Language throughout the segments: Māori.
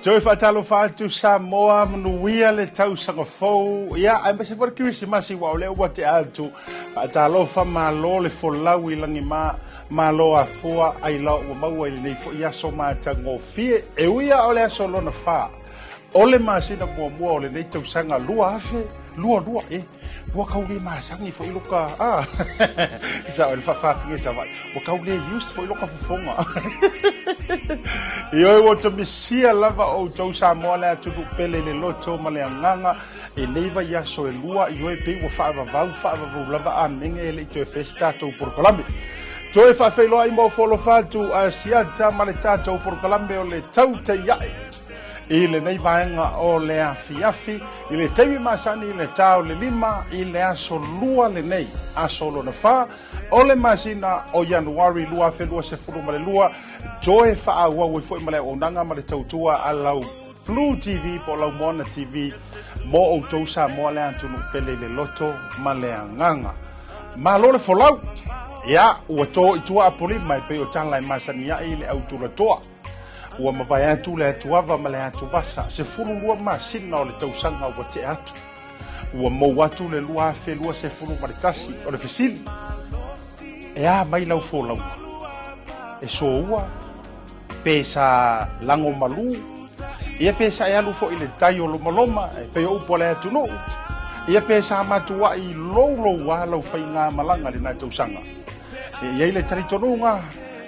Joe fatalo fatu Samoa mnuia le tau sangafou ya ai mase for Christmas wa ole wa te atu fatalo fa malo le folau i langi malo afua ai la wa mau ai nei fo ya so mata ngofie e uia ole solo na fa ole masina mo ole nei tau sanga lua afe lua wa kauli masangi fo iluka sa ole fa finge sa vai wa kauli just fo iluka fonga Yo wa to misia lava o tau Samoa le atu pele le loto maleanganga e leiva ya so lua yo e pe wa fa va lava a menge le to festa to por Colombia to fa felo ai mo folo fatu Asiata maletato por Colombia o le Tautai ile nei vaenga o le afiafi ile tewi masani ile tau le lima ile aso lua le nei aso lo na fa o le masina o Januari lua fe lua se fulu male lua joe fa awa we foi male o nanga male tautua alau Flu TV po lau Moana TV mo o tousa mo le antunu pele le loto male anganga malo le folau ya o to itua apoli mai pe o tanlai masani ya ile autura toa ua mawai atu le atuava ma le atuvasa se fulu lua masina o le tausanga ua te atu ua mou atu le lua afe lua se fulu ma le tasi o le fesili e a mai lau folau e so ua pesa lango malu ia pesa e alu fo i le tai o lomaloma e pe o upo le atunu ia pesa matua i lou wa lau fai ngā malanga le nai tausanga ia i le taritonunga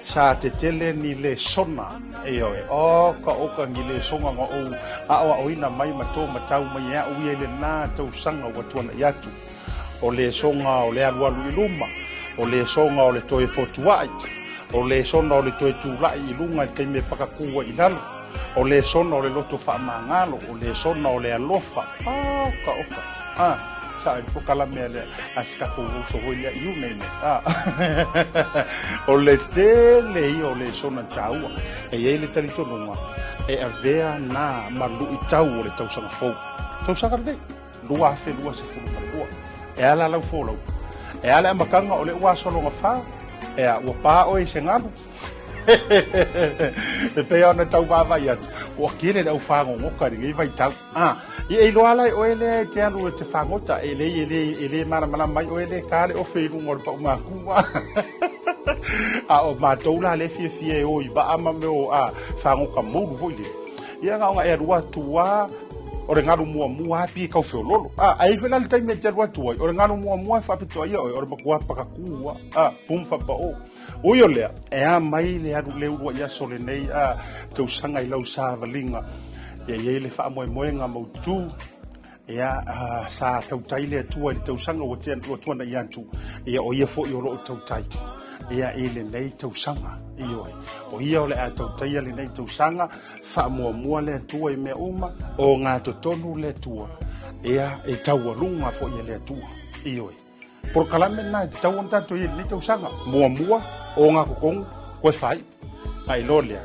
sa te tele ni le sona e oe o ka oka ni le songa nga o a oina mai mato matau mai ya uia le na tau sanga watuana yatu o le songa o le alualu iluma o le songa o le toe fotuai o le sona o le toe tulai ilunga i kai me pakakua ilalo o le sona o le loto wha mangalo o le sona o le alofa ka oka sa po kala me le aska ko so hoia you name it o le tele o le sona taua e ele talito nunga e avea na malu i tau o le tau sanga fo tau sanga de lua fe lua se fu lua e ala la folo e ala makanga o le wa solo nga fa e a pa o e sengalu Pe ona tau vava ia. O kile le ufango ngoka ringi vai tau. Ia ilo ala o ele te alu te fangota ele mana mai o ele kale o feiru ngor pa maku. O matoula le fie o i ba ama me o fango ka mou voile. Ia nga e rua tua o re ngaru mua api kau feololo. Ai fela le taime te rua tua. O re ngaru mua fa pito ia o re makua pakakua. Pum fa pa o. Oio lea, mai le aru le urua ia sole nei tau sanga I lau sa valinga. Ia le wha moe ngā mautu. Ia sa tautai le atua le tau sanga o te tuana I antu. Ia o ia fo I oro o tautai. Ia le nei tau sanga. O ia o le a tautai le nei tau sanga. Wha mua le atua I mea uma. O ngā totonu le atua. Ia tau alunga fo ia le atua. Por kalame na te tau on tato I le nei tau sanga. Mua. O ngā kukongu, koe whai. Ai lolea.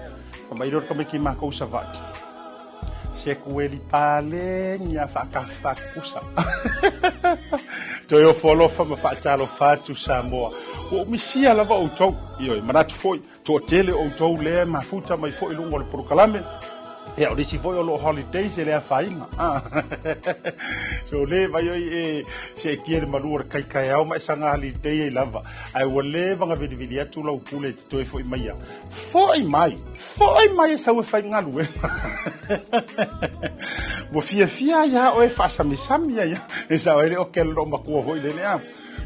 Kama iror kame ki mā kousa vaki. Se kueli pāle nia whakakusa. Toi o wholofa ma whaatalo whātu Samoa. O misia lava o tau. Ioi, manatu foi. Tō tele o tau lea ma futa mai foi lungo le porukalame. E o resi foi o lo holidays e lea whainga. So le vai oi se kiere malua kai au mai sanga holiday e lava. Ai wa le vanga vidi atu lau pule te toi foi mai. Foi mai e sa we whainga lue. Mo fia ya o e fasa misami ya. E sa o ele o ke lo makua foi le lea.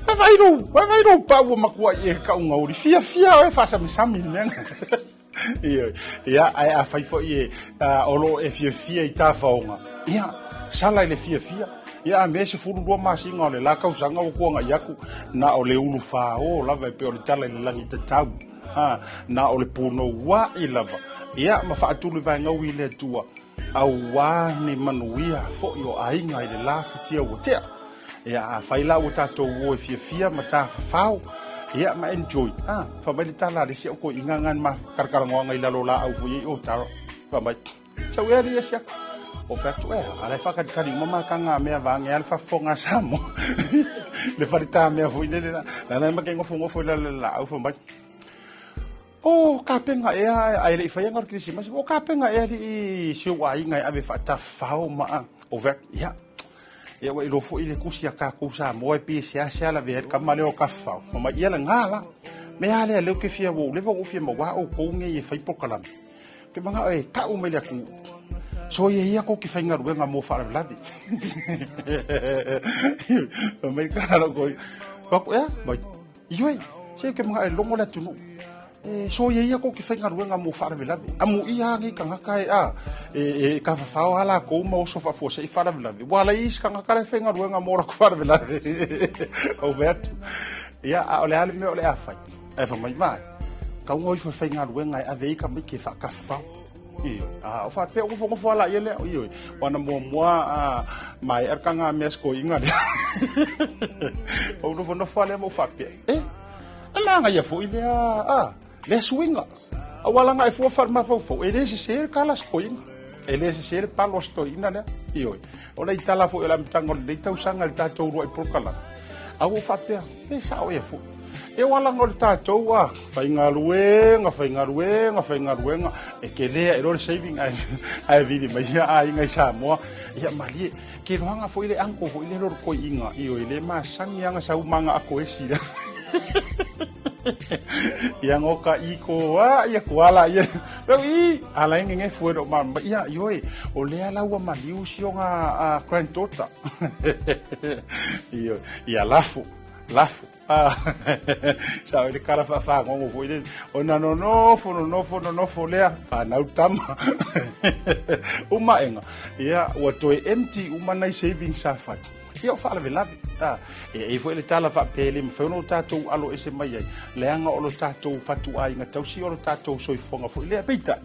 Vai ro pa o makua e ka unga uri. Fia o e fasa misami menga. Ia ai a fai fo I olo e fia I tafaonga. Ia sala I le fia. Ia me se furu dua masinga o le la kausanga o kuanga iaku na o le ulu fa o lava pe o le tala I le langi te tau. Na o le puno wa I lava. Ia ma fa atulu vai ngau I le tua. Au wa ni manuia fo I o ainga I le la futia o tea. Ia fai la o tato o e fia ma ta fao. Ia ma enjoy. Fa mai tala le se ko ingangan ma karkarangoanga I lalo la au fui o taro. Fa mai. Sa we ali sia. O fa tu ala fa kari mama kanga me vanga ala fa fonga samo. Le farita me fui le la ma kengo fongo foi la au fa mai. O ka penga ai le fa yanga Christmas. O ka penga I se wa inga ave fa ta fa o ma o va ia. Ia wa ilo fo ile kusia ka kusa mo e pisi asia la ver kamale o kafa ma ia la ngala me ale le ke fia wo le vo fia mo wa o ko nge e fai pokalam ke manga e ka o me le ku so ia ko ki fainga ruenga mo fa la vi americana lo ko ya ba ioi se ke manga e longo la tunu so ia ko ki fainga ruenga mo fa la vi amu ia ngi kanga kai e ka fa ala ko mo so fa fo se fa la vi wala is kanga ka fainga ruenga mo ko fa la vi o vet ia ole ale me ole afai e fa mai ka ngoi fa fainga ruenga a vei ka mi ke fa ka fa o fa pe o fo ala ia le io wana mo mai er kanga mes ko inga o no fa le mo fa pe ala nga ia fo ile le swinga awala nga fo farma fo ele se ser kala skoin ele se ser palo stoina le io ola itala fo ela mtango de tausanga ta touro e prokala awu fa pe sa o fo e wala ngol ta toua fainga luenga e ke le ero saving ai vidi mai ai ngai sa mo ia mali ke roanga fo ile anko fo ile ro ko inga io ile ma sanga sa umanga ako esira yang oka iko ia kuala ia i ala nge fuero ma ia yoi o le ala wa maliu sionga granddaughter ia lafu sa ile kala fa ngo fo ile ona no fo le fa na utama uma enga ia wa toi empty uma nai saving sa fa ia fa la velavi e foi le tala fa pele me foi no tato alo ese mai ai leanga o lo tato fatu ai na tau si o lo tato soi fonga foi le peita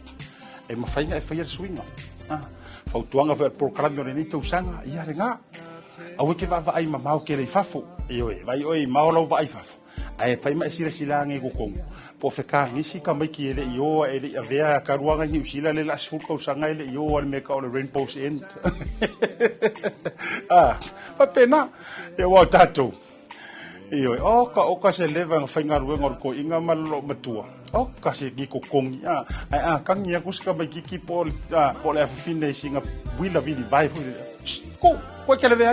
e ma fainga e foi swinga fa tuanga fa por cambio ni tau sanga ia renga au ke va ai mama o ke le fafo e vai oi maolo vai fafo ai fai mai sila nge ko ko po fe ka ngisi ka mai ki ele io ele avea ka ruanga ni usila le la sul ko sanga ele io al me ka o rainbows end fa pena e wa tato io o ka se leva fainga ruanga ko inga malo matua o kasi gi ko kongi kangi aku ska ba gi po le fine singa wila vidi vai ko kele ve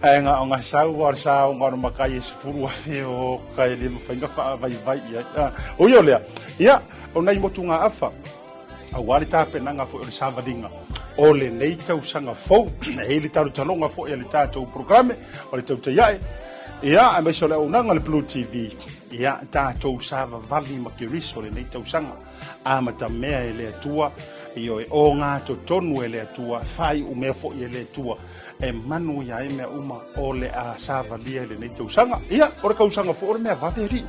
ai nga sau nga makai se furu afe o kai le mfainga fa vai ya o yo le ya ona i motunga afa a wali tape nanga fo le savadinga o le nei tau sanga fo e le tau talonga fo e le tau programe o le tau taiai ia a me sole ona le Blue TV ia tau sava vali makiriso le nei tau sanga a mata mea e le atua io e o ngā to tonu e le atua fai u mea fo e le atua e manu ia e mea uma o le a sava lia le nei tau sanga ia o le kausanga fo o le mea vaveri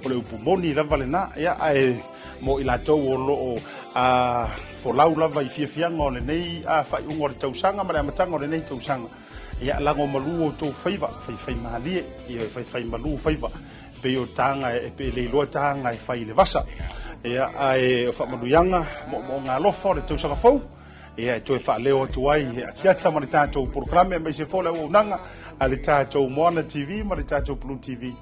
o le upumoni lava le na ia ai mo ila tau o lo a fo lau lava i fiafianga o le nei a fai ungo le tau sanga ma le amatanga o le nei tau sanga ia lango malu o tau faiva fai mahalie ia fai malu faiva pe o tanga e pe le loa tanga e fai le vasa ia ai fa maluianga mo ngā lofa le tau sanga fau ia toi fa leo tuai Asiata ma le tātou programe me se fola o nanga a le tātou Moana TV ma le tātou Blue TV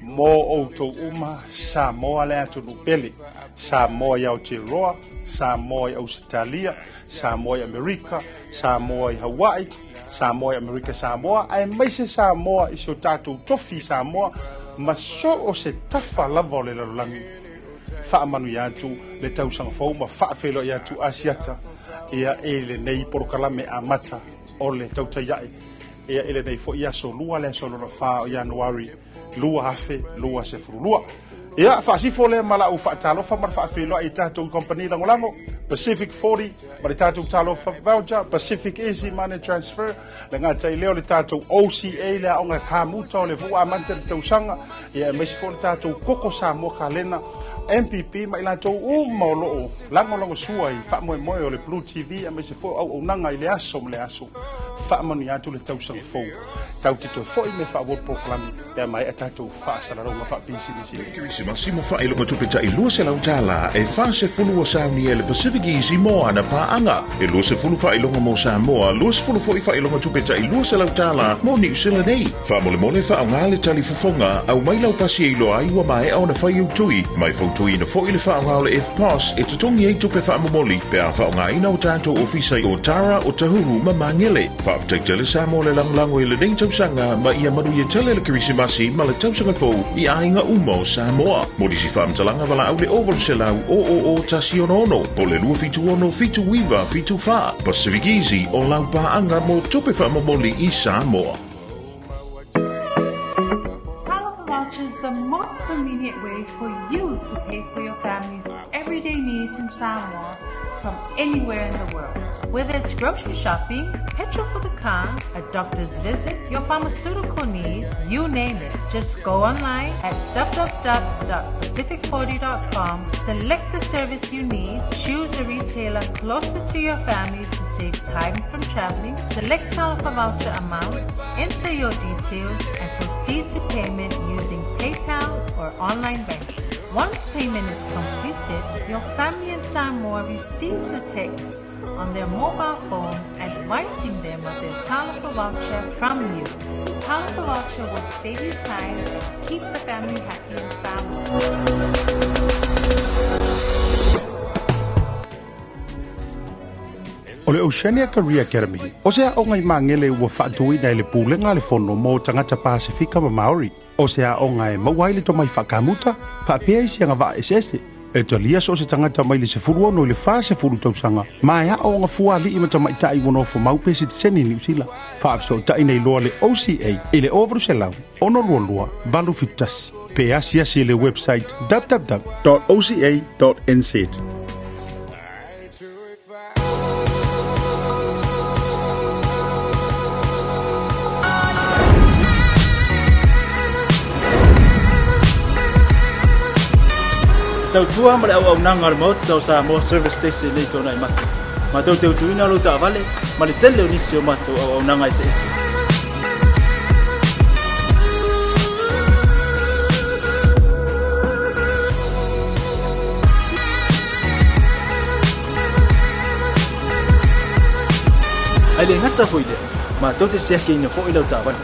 mo o to uma Samoa le atu nupele Samoa i Aotearoa Samoa i Australia Samoa i Amerika Samoa i Hawaii Samoa i Amerika Samoa ai mai se Samoa i so tātou tofi Samoa ma so o se tafa lava o le lalangi fa manu ya tu le tau sang fo ma fa felo ya tu Asiata ia ele nei porkalame amata o le tau taiai ia ele nei fo ia so lua le so no fa January lua hafe lua se frulua ia fa si fo le mala u fa talo fa ma fa felo ai tatu company langolango Pacific 40 ma le tatu talo fa voucher Pacific Easy Money Transfer le ngata i leo le tatu OCA le onga kamuta le fu amante le tau sanga ia me si fo le tatu koko sa mo kalena MPP ma ila tau maolo lango sua i fa mo o le Blue TV a me se fo au nanga i le aso fa manu ya tu le tau sang fo tau tito fo i me fa wo proclame ya mai atatu fa sala ro fa pisi ni si Massimo fa ilo ko tupeta i lua se lautala e fa se fulu o sauni e le Pacific Easy mo ana pa anga e lua se fulu fa ilo mo Samoa lua se fulu fo i fa ilo ko tupeta i lua se lautala mo New Zealand nei fa mole fa nga le tali fofonga au mai lau pasi ilo ai wa mai au na fa tui mai fo tui na fo i le fa nga le F pass e tutongi e tupe fa momoli pe a fa nga ina o tato ofisa i o Tara o Tahuru ma mangele fa tek tele Samoa le lango i le nei tausanga ma ia manu i tele le kirisimasi ma le tausanga fo i ainga umo Samoa modi si fam talanga wala au le oval selau o tasionono po le lua fitu ono fitu wiva fitu fa Pacific Easy o lau pa anga mo tupe fa momoli i Samoa. Is the most convenient way for you to pay for your family's everyday needs in Samoa from anywhere in the world. Whether it's grocery shopping, petrol for the car, a doctor's visit, your pharmaceutical need, you name it. Just go online at www.pacific40.com, select the service you need, choose a retailer closer to your family to save time from traveling, select telephone voucher amount, enter your details, and proceed to payment using PayPal or online banking. Once payment is completed, your family in Samoa receives a text on their mobile phone advising them of their telephone voucher from you. Telephone voucher will save you time and keep the family happy in Samoa. O le Oceania Career Academy, o sea o ngai mangele ua whaatui nei le pūlenga le fono mo tangata Pasifika ma Maori. O sea o ngai mawai le to mai whakamuta, whaapea isi anga wa esese. E talia so se tangata mai le se furu ono le wha se furu tausanga. Mai a o nga fua li ima tamai tai wono fo maupesi te teni New Zealand. Whaapso tai nei loa le OCA, i le overu se lau, ono lua, valu fitas. Pe asia si le website www.oca.nz. Tau tua ma le au nanga le mot tau Samoa service station nei tona i maki. Ma tau teu tuina lo ta vale, ma le tele o nisi o matu au nanga i se isi. Ai le ngata foide, ma tau te seke ina fo i lau ta vale.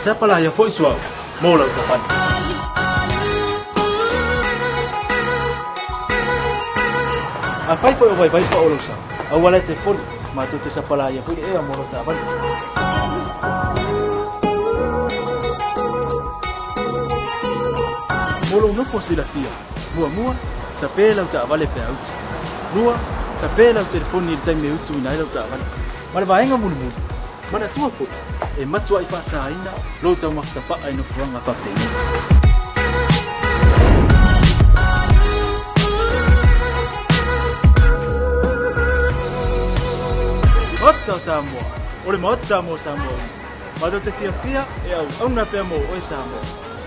siapa lah ya foi suau mo la tapan pai po o lusa awala te pon ma tu te siapa lah ya foi e mo la tapan molo no posila fia mua tapela uta vale pe out lua tapela o telefone tai me utu ina uta vale mala vaenga mulu mana tua fo e matua I pasa ina lo tau makta ai no fuanga pa pe Ota Samoa ole mota mo Samoa Mado te fia e au na pe mo o Samoa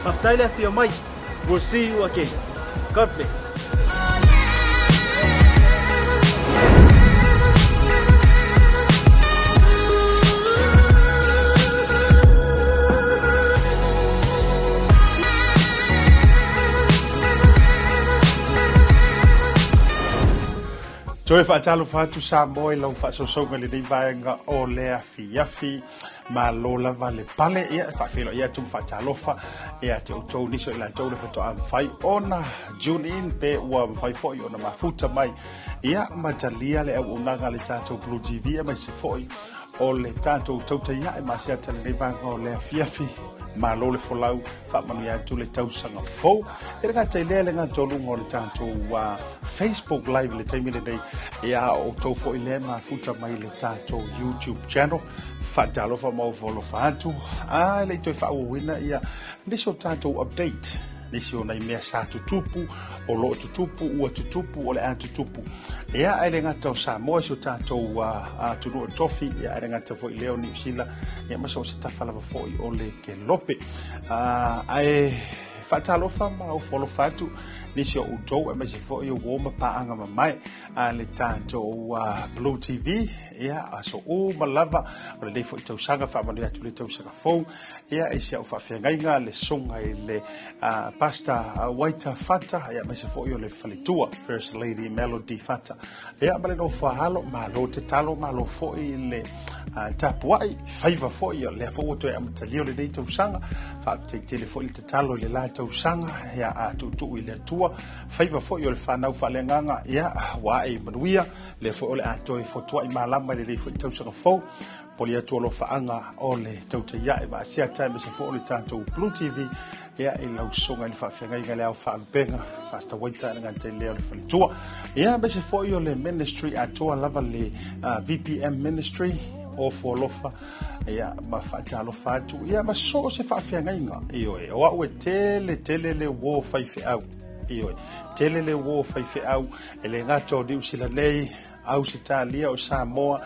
Paftaile fia mai. We'll see you again. God bless. Toe whaatalo whatu sa moe lau whaasosonga le nei vaenga o le afi ma lo lava le pale ia whaafelo ia tum whaatalofa ia te utou niso ila tau le whato am whai ona June in pe ua whai foi ona mafuta mai ia matalia le au unanga le tātou Blue TV mai se foi o le tātou Tautai ia ma Asiata le nei vaenga o le afi ma lo le folau fa manu ya tu le tausanga fo e nga te le nga tolu ngol tanto wa Facebook live le taimi le dei ya o to fo ile ma futa mai le tanto YouTube channel fa dalo fa mo volo fa tu le to fa wina ya ndiso tanto update nisi ona I mea sa tutupu o lo tutupu ua tutupu o le a tutupu ia ai le ngata o Samoa so tātou tunu o tofi ia ai le ngata fo I leo New Zealand ia maso se tafalava fo I o le ke lope ai whaatalofa ma o folo fatu nisi o utou e mai se fo I o woma paanga mamai le tātou Blue TV ia aso o malava o le fo I tausanga whamanu atu le tausanga fo ia e se au whawhiangainga le songa I le Pastor Waita Fata ia mai se fo I o le whalitua First Lady Melody Fata ia male no whahalo ma lo te talo ma lo fo I le tapuai whaiva fo I o le fo o toi amatalio le nei tausanga whaafteitele fo I te talo le la tausanga ia tutu I le tua whaiva fo I o le whanau whalenganga ia wae manuia le fo o le atoi fo tua I malama le rei fo I tausanga fo poli atu lo faanga o le Tautai ia e Asiata me se fo o le tātou Blue TV ia I lau songa I le whawhiangai ngale au whaalupenga Pastor Waita nga te leo le whalitua ia me se fo I o le ministry atoa lava le VPM ministry o folofa ia ma fatalo fatu ia ma so se whawhiangai nga io e o au e tele le wo whaife au io tele le wo whaife au e le ngato New Zealand nei au se talia o Samoa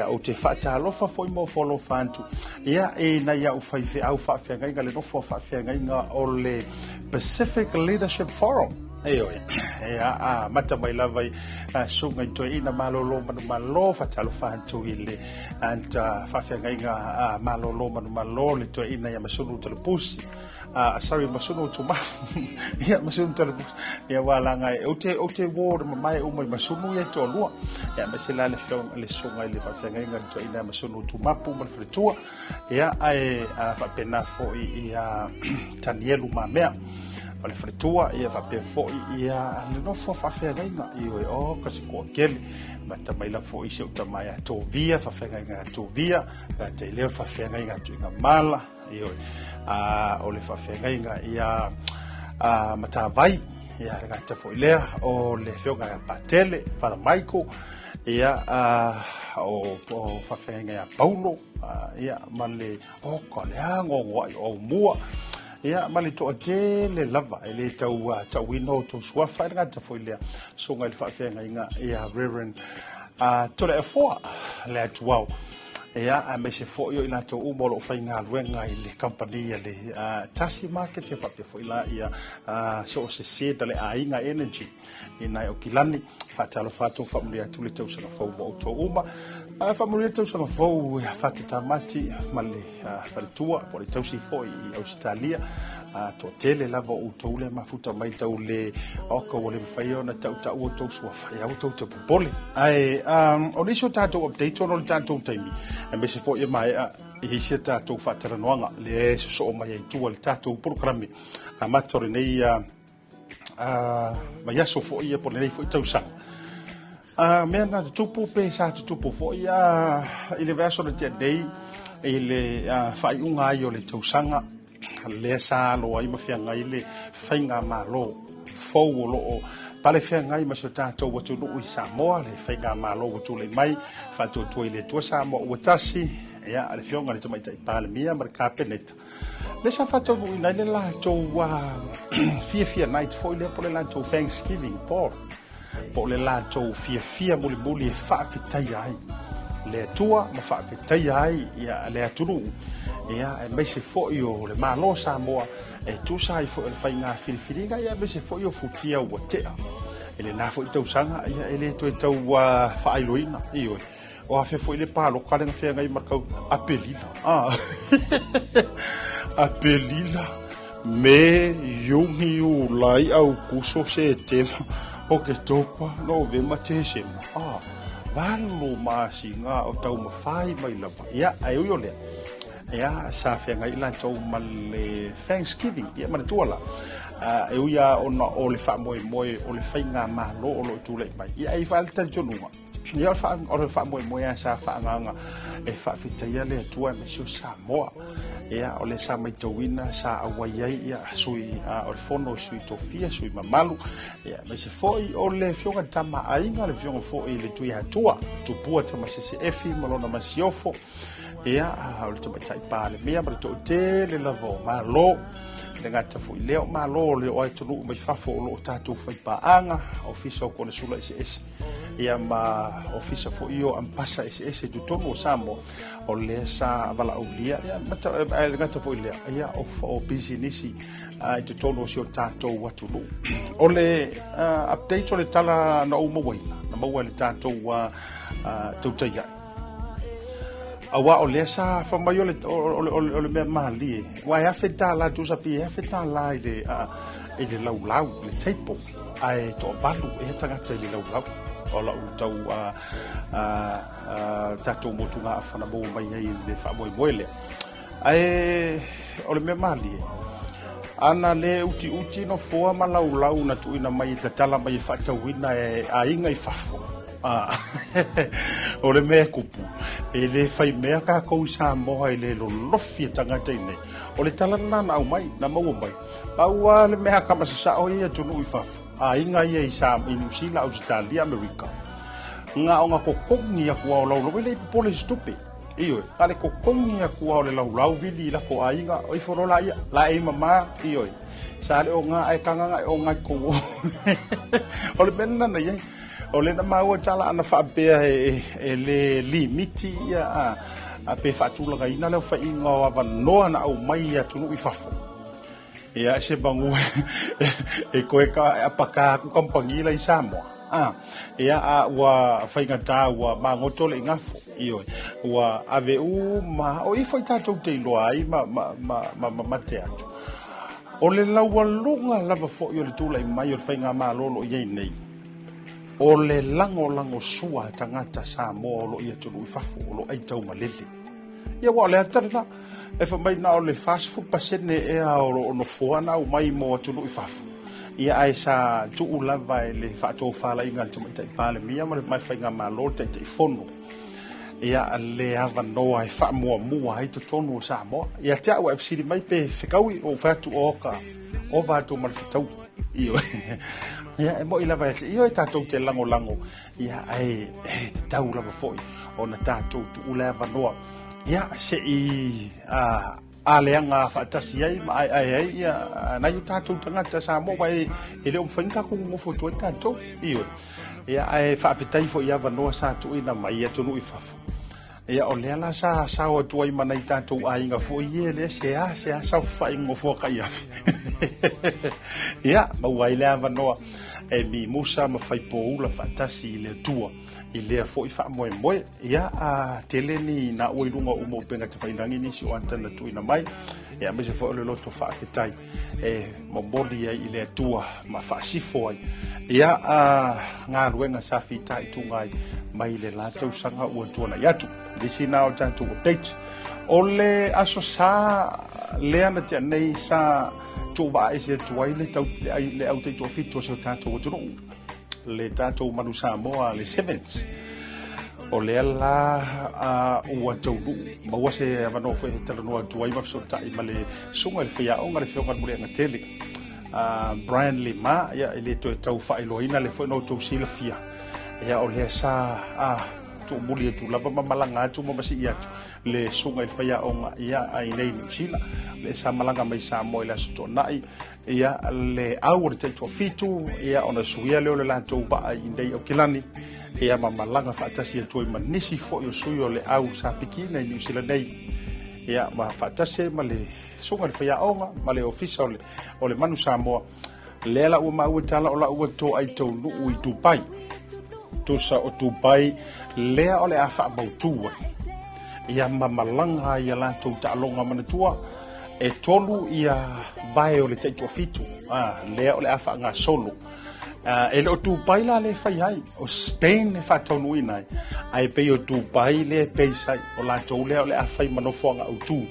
o te whaatalofa foi mo folo fantu ia e na ia o whaife au whawhiangai nga le nofo whawhiangai nga o le Pacific Leadership Forum ia mata mai lava sunga I toi ina malolo manu malo fatalo fantu I le anta whawhiangai nga malolo manu malo le toi ina ia masunu telepusi sorry masunu tuma ia masunu telepusi ia walanga o te ward mai o mai masunu ia to lua ia masela le fiong le sunga I le whawhiangai nga toi ina masunu tumapu mal fritua ia ai whapena fo ia tanielu mamea Ole fritua ia va pe fo ia le no fo fa fe nga io o kasi ko kel mata mai la fo ise uta mai to via fa fe nga to via te le fa fe nga tu nga mala io ole fa fe nga ia mata vai ia nga te fo ile o le fe nga patele fa Michael ia o fa fe nga Paulo ia male o ko le ngo o mua ia mali to le lava ele tau wino to swafa nga ta foile so ngai fa fe nga ia Reverend to le foa le atuau ia a me se fo yo ina to umolo fa nga wenga ile company le tasi market fa pe foila ia so se dale ainga energy ina o kilani fatalo fato family atu le tau sanga fau mo to uma family tau sanga fau fatata mati male faltua po le tau si foi Australia to tele lava o to le mafuta mai tau le oko o le faio na tau o to so fa ya to te pole ai o le so tato update on le tato taimi e me se foi mai e se tato fatara noanga le so mai tu le tato programi amatori nei ma ya so foi por nei foi tau sang me na tupu pe sa tupu foi ile verso le dei ile fai unga yo le tau sanga le sa lo ai ma fia ngai le fainga malo fou lo pale fia ngai ma so tato o tu no sa mo le fainga malo o tu le mai fa tu tu ile tu sa mo o tasi ya le fionga le mai tai pale mia mar ka peneta le sa fa tu ina le la to fia night foi le pole la to Thanksgiving po le la to fia muli fa fitai ai le tua ma fa fitai ai ya le aturu ia e mese fo io le malo sa mo e tu sai fo le fainga filfilinga ia mese fo io futia o tea ele na fo tau sanga ia ele to tau fa ailoina io o afe fo ile palo kale nga ngai markau apelila apelila me yungi u lai au kuso se tema o ke topa no ve mate se valo ma singa o tau mafai mai lava ia ai yo le ia sa fe ngai la tau male Thanksgiving ia mana tuala e uia ona o le fa moi o le fainga malo o lo tu le mai ia ai falta jonuma ia fa o le fa moi sa fa nganga e fa fitaia le tua me so sa moa ia o le sa mai tawina sa awaiai ia sui o le fono sui tofia sui mamalu ia me se foi o le fionga tama ainga le fionga foi le tuia tua tu pua tama se efi malona masiofo ia o le tama tai pale mea ma to te le lavo malo le ngata foi leo malo le o tunu mai fafo lo tatu fai paanga ofisa ko le sula ss ia ma ofisa fo io ampasa ss tu tono samo o le sa bala ulia ia mata le ngata fo ile ia o business ai tu tono sio tato watu lu o le update o le tala na o mawai na mawai le tato wa Tautai awa o le sa fa mai o le me mali wa ya feta la tu sa pi ya feta la ile lau le taipo ai to balu e tanga te le lau o la tau tato motunga afana bo mai ai le fa boile ai o le me mali ana le uti no foa ma lau na tu ina mai tatala mai fa tawina e ainga i fafo o le mea kupu e le fai mea ka kou sa moha i le lofi tanga teine o le talana na au mai na mau mai paua le mea kama sa o ia tunu i fafu a inga ia i sa i New Zealand Australia America nga o nga kokongi a kua o lau le pole stupe iyo ale kokongi a kua o le lau vili la ko a inga o i forola ia la e mama iyo sa le o nga ai kanga o nga ko o le benna na ia o le na mau tala ana fa be e le limiti ia a pe fatula ga ina le fa inga wa no na au mai tunu i fafo ia se bangu e koe ka apaka ku kampangila i Samoa ia wa fainga ta wa mangoto le ngafo io wa ave ma o i foi tato te lo ai ma te atu o le lawalunga lava fo yo le tula i mai o fainga ma lolo ye nei o le lango sua tangata Samoa lo ia tunu i fafo lo ai tau malele ia wa le atala e fa mai na o le fast food pasene e a o no foana o mai mo tunu i fafo ia ai sa tu lava le fa to fala inga tu mai pale mia ma mai fainga ma lo te fono ia le ava no ai fa mo ai to tonu Samoa ia te au fc mai pe fikaui o fa tu oka o va to mal fitau io ia mo ila va io tato te lango ia ai tau lava foi ona tato tu lava no ia se i aleanga fatasi ai ai ia na yu tato tanga Samoa vai ele o fanka ku mo foto tato io ia ai fa fitai fo ia va no sa tu ina mai ia tunu i fafo ia o le ala sa o tuai manai tato ainga fo ie le se sa fa ingo fo ka ia ia ma wai le ava no e mi musa ma fai poula fatasi i le tua i lea fo i wha moe ia a tele ni na oirunga umo penga te whailangi nisi o antana tuina mai ia me se fo le loto wha ketai e momboli ai i lea tua ma wha sifo ai ia a ngā ruenga sa whita i tungai mai le lātou sanga ua tuana iatu disi na o tātou update o le aso sa lea na tia nei sa tu va ese tuai le tau le au te to fito so tātou o tunu le tātou manu Samoa le 7th o le la ua taunu maua se avano fe talanoa tuai mafsota i male sunga le fia onga le fionga mule nga tele Brian Lima ia ele to tau fa iloina le foi no to sila fia ia o le sa tu muli tu lava malanga tu mo basi ia le sunga le fia onga ia ai nei New Zealand le sa malanga mai sa mo ile so nai ia le au le to fitu ia ona suia le la to ba i dei o kilani ia malanga fa tasi to i manisi fo yo suio le au sa pikina i New Zealand dei ia ma fa tasi ma le sunga le fia onga ma le official o le manu Samoa le la u ma u tala o la u to ai to nu i Dubai to sa o Dubai le o le afa bautua ia mamalanga ia la to ta longa manatua e tolu ia bae o le taito fitu le o le afa nga solo e le o Dubai la le fai ai o Spain e fa tonu ina ai pe o Dubai le pe sai o la to le o le afa i manofo nga utu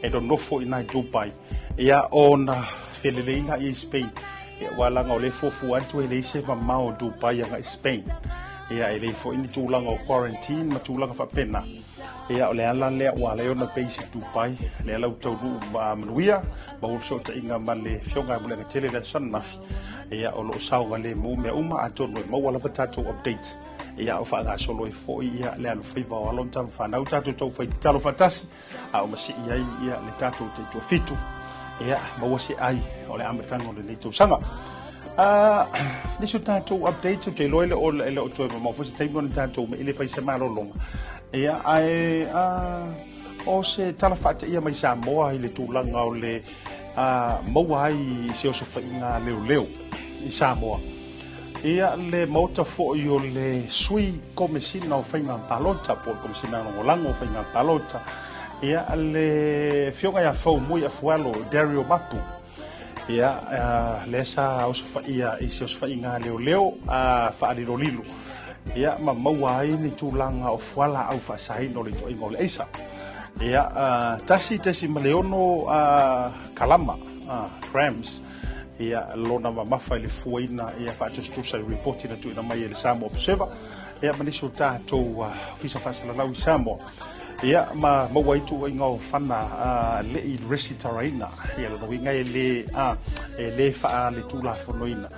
e do nofo ina Dubai ia ona feleleina i Spain ia wala nga o le fofu antu e le se mamao Dubai nga Spain ia ele fo ini tulanga o quarantine ma tulanga fa pena ia o le ala le wala yo na base Dubai le ala tau ma manuia ba o so ta inga male fionga mule na tele le son nafi ia o lo sau le mo me uma atono mo wala patato update ia o fa ga solo i fo ia le alu fai ba wala tam fa na utato to fai talo fatasi a o masi ia le tato te to fitu ia ma wasi ai o le amatango le to sanga nisu tātou update te loile o le o toi ma fosi taimo na tātou me ile fai se malo longa ia ai o se talafata ia mai Samoa i le tūlanga o le maua ai se o se fai ngā leo i Samoa ia le mota fo i o le sui komesina o fai ngā palota po komesina o lango o fai ngā palota ia le fionga ia fau mui a fualo Dario Mapu ia lesa o fa ia isi o fa inga leo fa alilo lilo ia ma maua ai ni tulanga o fuala au fa sai no le toinga o le isa ia tasi maleono kalama crams ia lona ma mafa le fuina ia fa just to say report ina tu ina mai le Samoa observer ia manisu to fisa fasala lau Samoa ia ma wai tu inga o fana le i resitaraina ia no inga le fa le tu la fonoina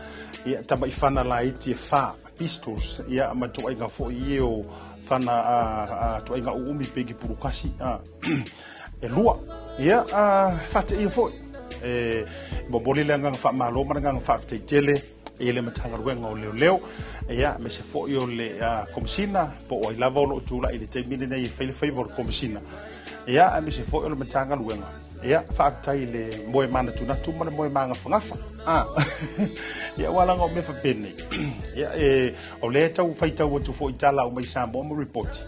ia tama i fana la iti fa pistols ia ma tu inga fo io fana tu inga umi pegi purukasi e lua ia fate i fo boboli le nga fa malo ma nga fa te tele ele matanga ruenga o leo ia me se fo io le komsina po o lava o tula ile te mine nei favor komsina ia me se fo io le matanga ruenga ia fa tai le moe mana tuna tu mana moe manga fangafa ia wala ngo me fa pene ia o le tau faita o tu fo itala o mai Samoa mo report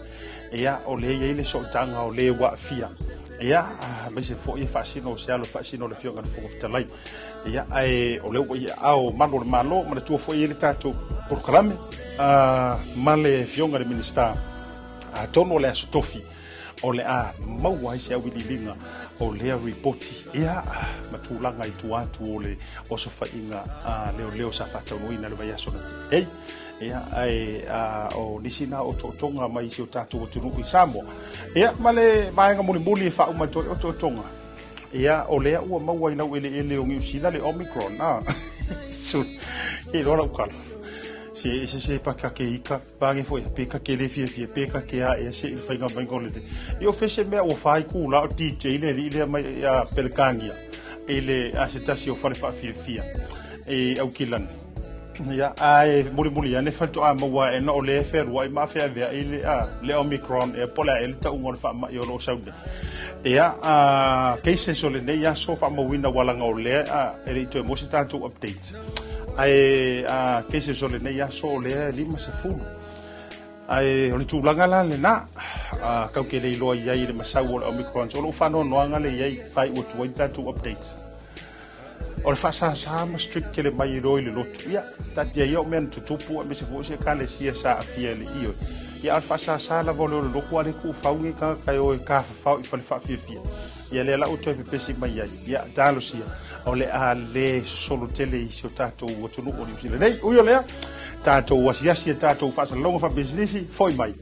ia o le ile so tanga o le wa fia ia me se fo ia fasino se alo fasino le fionga fo talai ia ai o le ia ao malo ma tu fo ile tato por kalame male fionga le minister tono le asotofi o le maua se awili linga o le report ia matulanga i tuatu o le o so fa inga leo sa fata no ina le vai aso ei ia ai o nisina o tonga mai se o tatu o tunu i Samoa ia male vaenga muli fa uma o tonga ia o le ua maua ina ele o New Zealand le Omicron so e lo la kala se pa ka ke ika pa ke foi pe ka ke le fie pe ka ke a se il fai ngam ngol le io fese me o fai ku la o DJ le mai a pelkania ele a se tasi o fare fa fie e au kilan ia ai muli ane fa to a maua e no le fer wai ma fe ave ele le Omicron e pola el ta ungol fa ma yo lo saude ia ke se so le nei ya so fa mo wina wala ngol le ele to mo se tanto update Ai kese sole nei aso le lima se fulu. Ai o le tūlanga la le nā, kau ke le iloa iai le masau o le Omicron, so lo whanau noanga le iai whai o tuai tātou update. O le whasasa ma strict ke le mai roi le lotu. Ia, tati ia o mea tutupu a me se fuose ka le sia sa afia le iyo. Ia al whasasa la vole o le loku ale ku whaungi ka kai o e ka whawhau i whale whawhia fia. Ia le la uto e pepesi mai iai. Ia, tālo sia. O le a le solo tele i sio tātou o tunu o New Zealand. Nei, uio lea. Tātou wasiasi e tātou whaasalonga wha businessi, foi mai.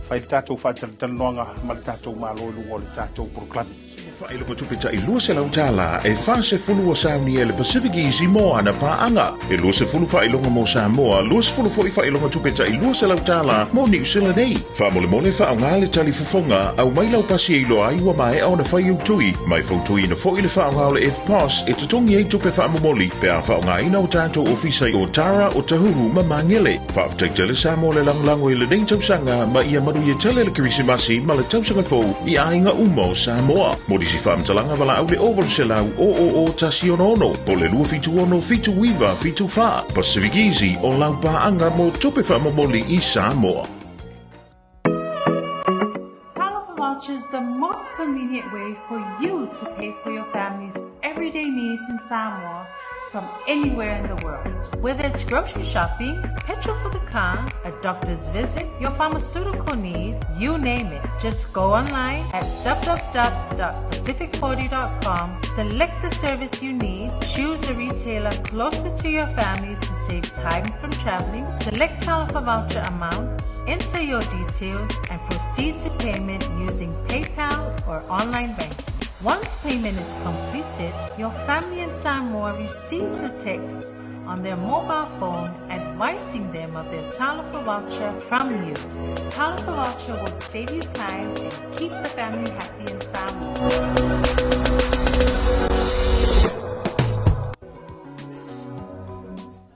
Whai tātou whaatanoanga ma le tātou mālo lungo le tātou proklami. Whailonga tupita i lua se lautala e whase fulu o Sauni e le Pacific Easy mo ana paanga. E lua se fulu whailonga mo Samoa, lua se fulu foi whailonga tupita i lua se lautala mo New Zealand nei. Whamole mole whaonga le tali fufonga au mai lau pasi e ilo ai wa mai au na whai utui. Mai fautui na foi le whaonga le F-Pass e tutongi e tupe whaamomoli. Pe a whaonga ina o tātou ofisa o Tara o Tahuru ma mangele. Whaaftek tele Samoa le langlango i le nei tausanga ma ia maru i tele le kirisimasi ma le tausanga fau i ainga umo Samoa. Si whaamtalanga wala au le oval selau o tasi ono po le lua fitu ono fitu wiva fitu wha Pacific Easy o lau paanga mo tupe whaamomoli i Samoa. Tautai Voucher is the most convenient way for you to pay for your family's everyday needs in Samoa from anywhere in the world. Whether it's grocery shopping, petrol for the car, a doctor's visit, your pharmaceutical need, you name it. Just go online at www.pacific40.com, select the service you need, choose a retailer closer to your family to save time from traveling, select Tautai Voucher amount, enter your details, and proceed to payment using PayPal or online banking. Once payment is completed, your family in Samoa receives a text on their mobile phone advising them of their Tautai Voucher from you. Tautai Voucher will save you time and keep the family happy in Samoa.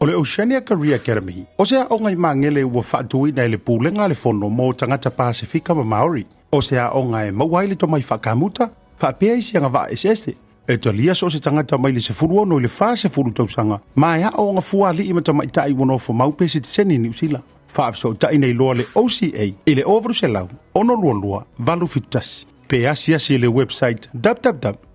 O le Oceania Career Academy, o sea o ngai mangele ua whaatui nei le pūlenga le fono mo tangata Pasifika ma Maori. O sea o ngai mauaile to mai whakamuta, whaapea isi anga wa eseste. E talia so se tangata mai le se furu ono le wha se furu tausanga. Mai a o nga fua li ima tamai tai wano fo maupe se tseni New Zealand. Whaafso tai nei loa le OCA i le overu se lau, ono lua lua, valu fitasi. Pe asia si le website www.oca.nz.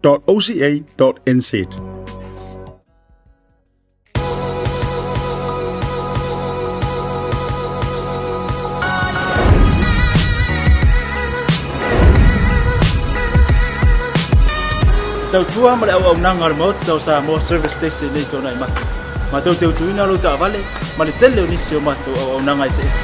Tau tua ma le au nanga le maut tau Samoa Service Station nei tona i matu. Ma tau teu tuina lo ta vale, ma le tele onisi o matu au nanga i se ese.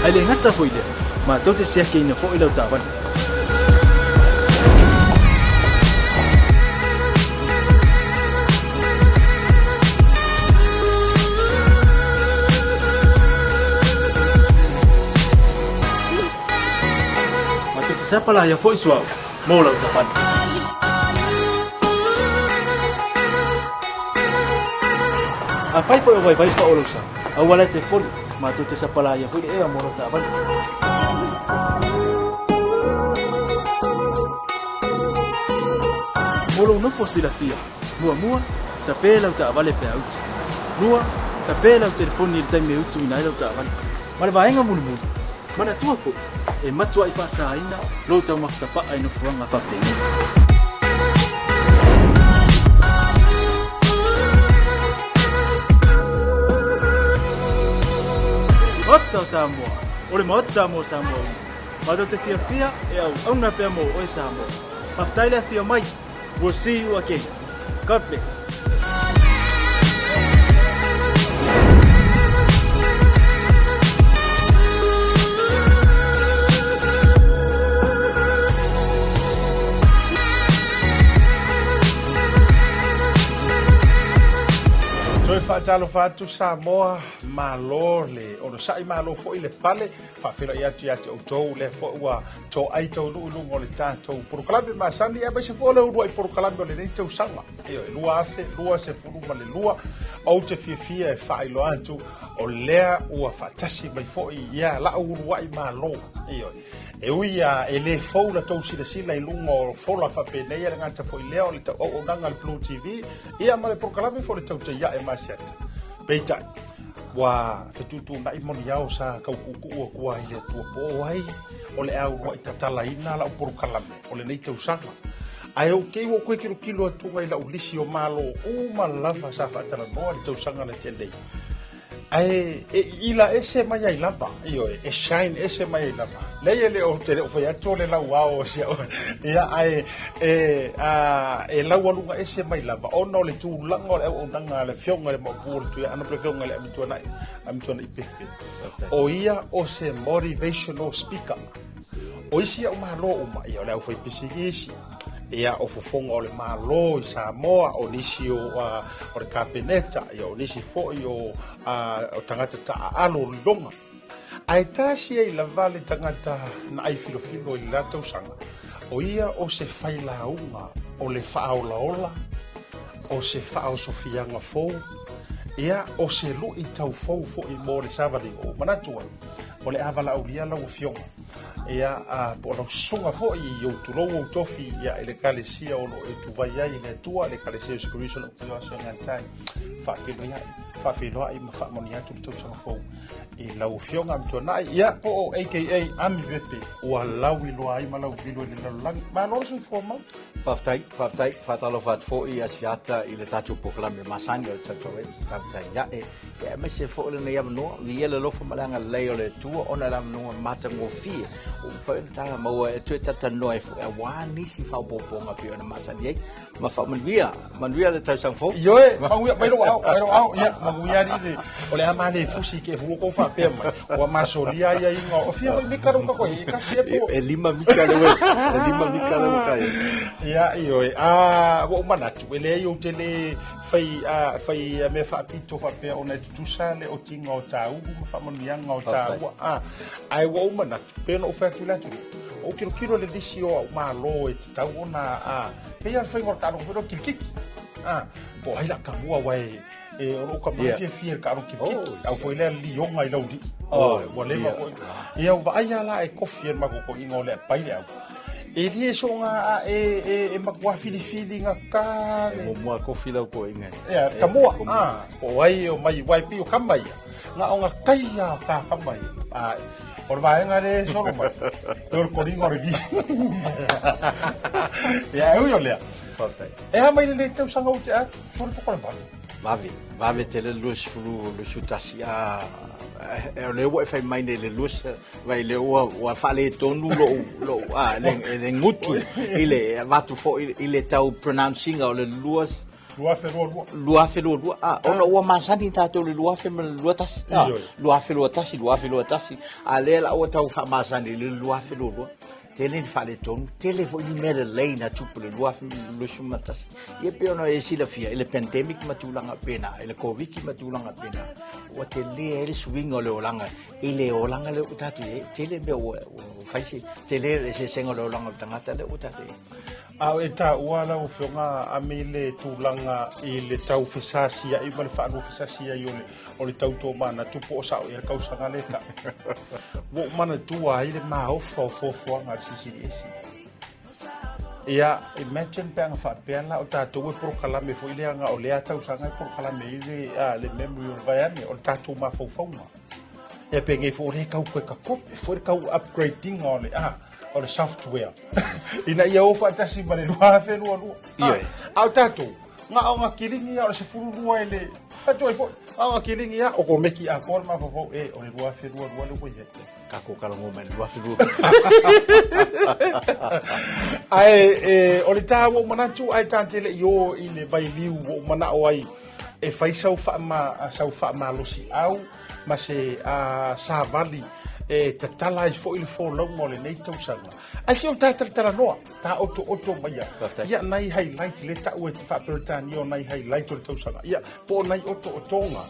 Ai le ngata foi le, ma tau te siake ina fo i lau ta vale. Siapa lah yang foi suau mau lau tapan. Afai po vai pa olosa. Awala te pol ma tu te siapa lah yang foi e mau lau tapan. Molo no posila pia. Mua tape lau ta vale pe out. Mua tape lau telefoni il time ut ina lau tapan. Mal vaenga mulu. Mana tua fo e matua I pasa aina lo tau maftapa ai no fuanga fapengi. Ota Samoa, ore mota mo Samoa. Ma te fia e au na pe mo o Samoa. Maftaila fia mai. We'll see you again. God bless. whaatalo whaatu Samoa malo le ono sai malo fo i le pale whawhira i atu o tau le fo ua tō aitau lu'ulunga o le tātou porokalame masani e maise fo le urua i porokalame o le nei tau sanga e lua afe, lua se furuma le lua au te fia e whailo atu o lea ua whaatasi mai fo i ia la urua i malo e ui e le fau la tau sila i lunga o fola whapene ia ngata fo i lea o le tau o nanga le Blue TV ia ma le porokalame fo le tau te ia e Asiata Peitai wa fetutu na imoni yao sa kaukuku ua kua i le tua po ai o le au wa i tatala ina la porokalame o le nei tau sanga ai o kei wo koe kilo atunga i la ulisi o malo o malafa sa whaatala noa le tau sanga le tendei ai ila ese mai ai lava io e shine ese mai ai lava lei le o te o foi ato le la wow sia ia ai e la walunga ese mai lava ono le tu lango le o nanga le fionga le mapur tu ana le fionga le Amituana'i Pepe o ia o se motivational speaker o isia o malo o mai ia le o foi pisigisi ia o fofonga o le malo i Samoa o nisi o le kapeneta ia o nisi fo i o tangata ta alo longa ai tasi ai la vale tangata na ai filofilo i latou sanga o ia o se failaunga o le faaolaola o se faosofianga fou ia o se lu i tau fou fo i mo le savali o manatua o le avala aulia la o fionga ia po lo sunga fo i o tulo o tofi ia ele kalesia o lo e tu vai ai le tua le kalesia security o lo so ngantai fa filo ai ma fa monia tu tu so fo e la o fionga Amituana'i ia po aka ami Pepe o lawi lo ai ma la vilo le lang ma lo so fo ma Tautai fatalo fat fo i Asiata i le tatu poklame masani o Tautai ia e me se fo le ia no vi le lo fo malanga le o le tua ona la no mata ngofie o fa ta ma o e tu tata no e wa nisi fa poponga pe ona masani ai ma fa manvia le tau sang fo yo e manguia mai lo au ia manguia ni o le amane fusi ke fu ko fa pe ma o masoria ia ingo o fia mi karo ko i ka se po e lima mi karo kai ia io wo manatu ele io tele fai me fa pito fa pe ona tu sale o tinga o tau ma fa monianga o tau ai wo manatu pe no fa tu la tu o kilo le disio ma lo e tau ona pe ia fai ngor karo pero kiki po ai la kamua wai e o ka ma fie karo kiki au foi le lionga i laudi wo le ma ia va ai ala e kofie ma ko ingo le pai le e rie so nga e makua fili nga ka mo ko fila ko inga ya kamua o ai o mai wai pi o kamai nga o nga kaia ka kamai por vai nga re so ma tor ko ringo re ya eu yo le Tautai e ha mai le teu sanga o te a so ko ba Vave tele lus flu lusutasi e le wo fai mai le lus vai le o fa le tonu lo le ngutu ile vatu fo ile tau pronouncing o le luas luafe ona o masani tato le luafe luatas luafe ale la o tau fa masani le luafe tele fa le tonu tele fo i mele leina tupu le luafe lusumatas e pe ona e sila fia ile pandemic matulanga pena ile covid matulanga pena o tele ele swing o le olanga ile olanga le utatu tele be o faisi tele se sengo le olanga tangata le utatu e ta wala o fonga amile tulanga ile tau fesasia i mal fa no fesasia o le tau to mana tupu o sa o ka usanga le ka wo mana tua ile ma o fo nga sisi ia imagine pe nga fa pela o tatu we prokalame fo ile nga o le tau sanga prokalame ile le memory of bayani o tatu ma fo e pe nge fo re ka ko fo ka upgrading on o le software ina ia o fa tasi ba le luafe au tatu nga o nga kilingi o se fulu ele atu fo nga kilingi o ko meki a ko ma fo o le luafe lo ko ye ka ko kala mo men luafe ai o le tawo manatu ai tantele yo ile vai liu o mana o ai e fai sau fa ma losi au ma se sa vali e tatala i fo il fo longo le nei tau sanga ai si o tatra noa ta oto mai ia nai highlight le ta ue fa pertani o nai highlight o tausanga ia po nai otonga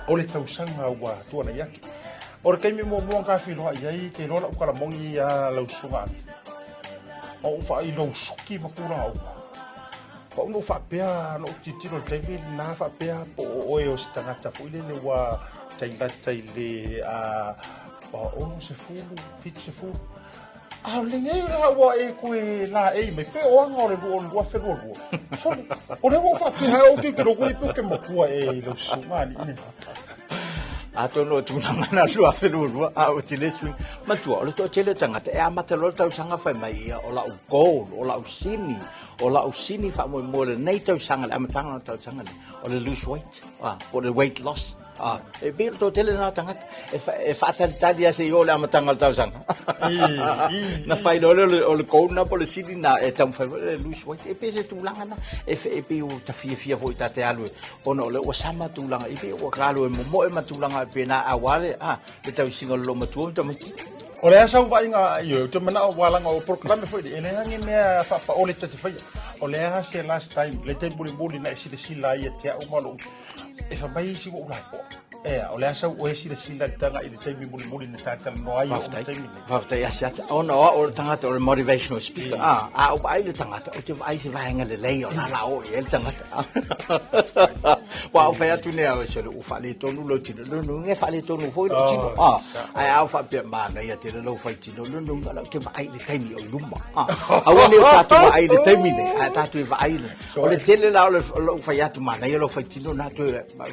o le tausanga wa tuana ia o kai mi mo ka filo ai ke rola ukala mongi a lausunga o fa i lo suki ma pura o pa uno fa pea no titiro tebe na fa pea po o stangata fu ile wa tai le o se fulu pit se fulu a le ngai la wa e koe la e me pe o ngore o fe ro so o le wo fa pea o ke ro ko ke mo kua e lo sumani ine ato no tunanga na lua whenurua a o tile swing matua o le to tele tangata e amata lo tausanga whai mai ia o la u goal o la u sini wha mo le nei tausanga le amatanga na tausanga o le lose weight o le weight loss e biro to tele na tangata e whaatari ase i o le amatanga le tausanga na whai o le goal na po le sini na e tam whai le lose weight e pese tūlanga na e pe o ta fia fo i tate alue ona o le wasama tūlanga i pe o kalo e mo e matulanga pena awale le tau singa lo matua tamati o le asa vai nga yo te mana o wala nga o programa foi de ele ngi me fa pa o le tati fai o le asa last time le te buli na isi de sila ia te o malo e fa bai si o la o le asa o isi de sila tanga i te buli na tata no ai o te mi fafta ya sat o tangata o motivational speaker o ai le tangata o te vai se vai nga le lei o la o e tangata wa o fa tu ne o se o fa le tonu lo tino no nge fa le tonu foi lo tino ai au fa pe mana ia te lo fa tino no ngala te vai le taimi o luma a woni o tatu vai le taimi ne a tatu vai le o le tele la o fa ya tu mana ia lo fa tino na to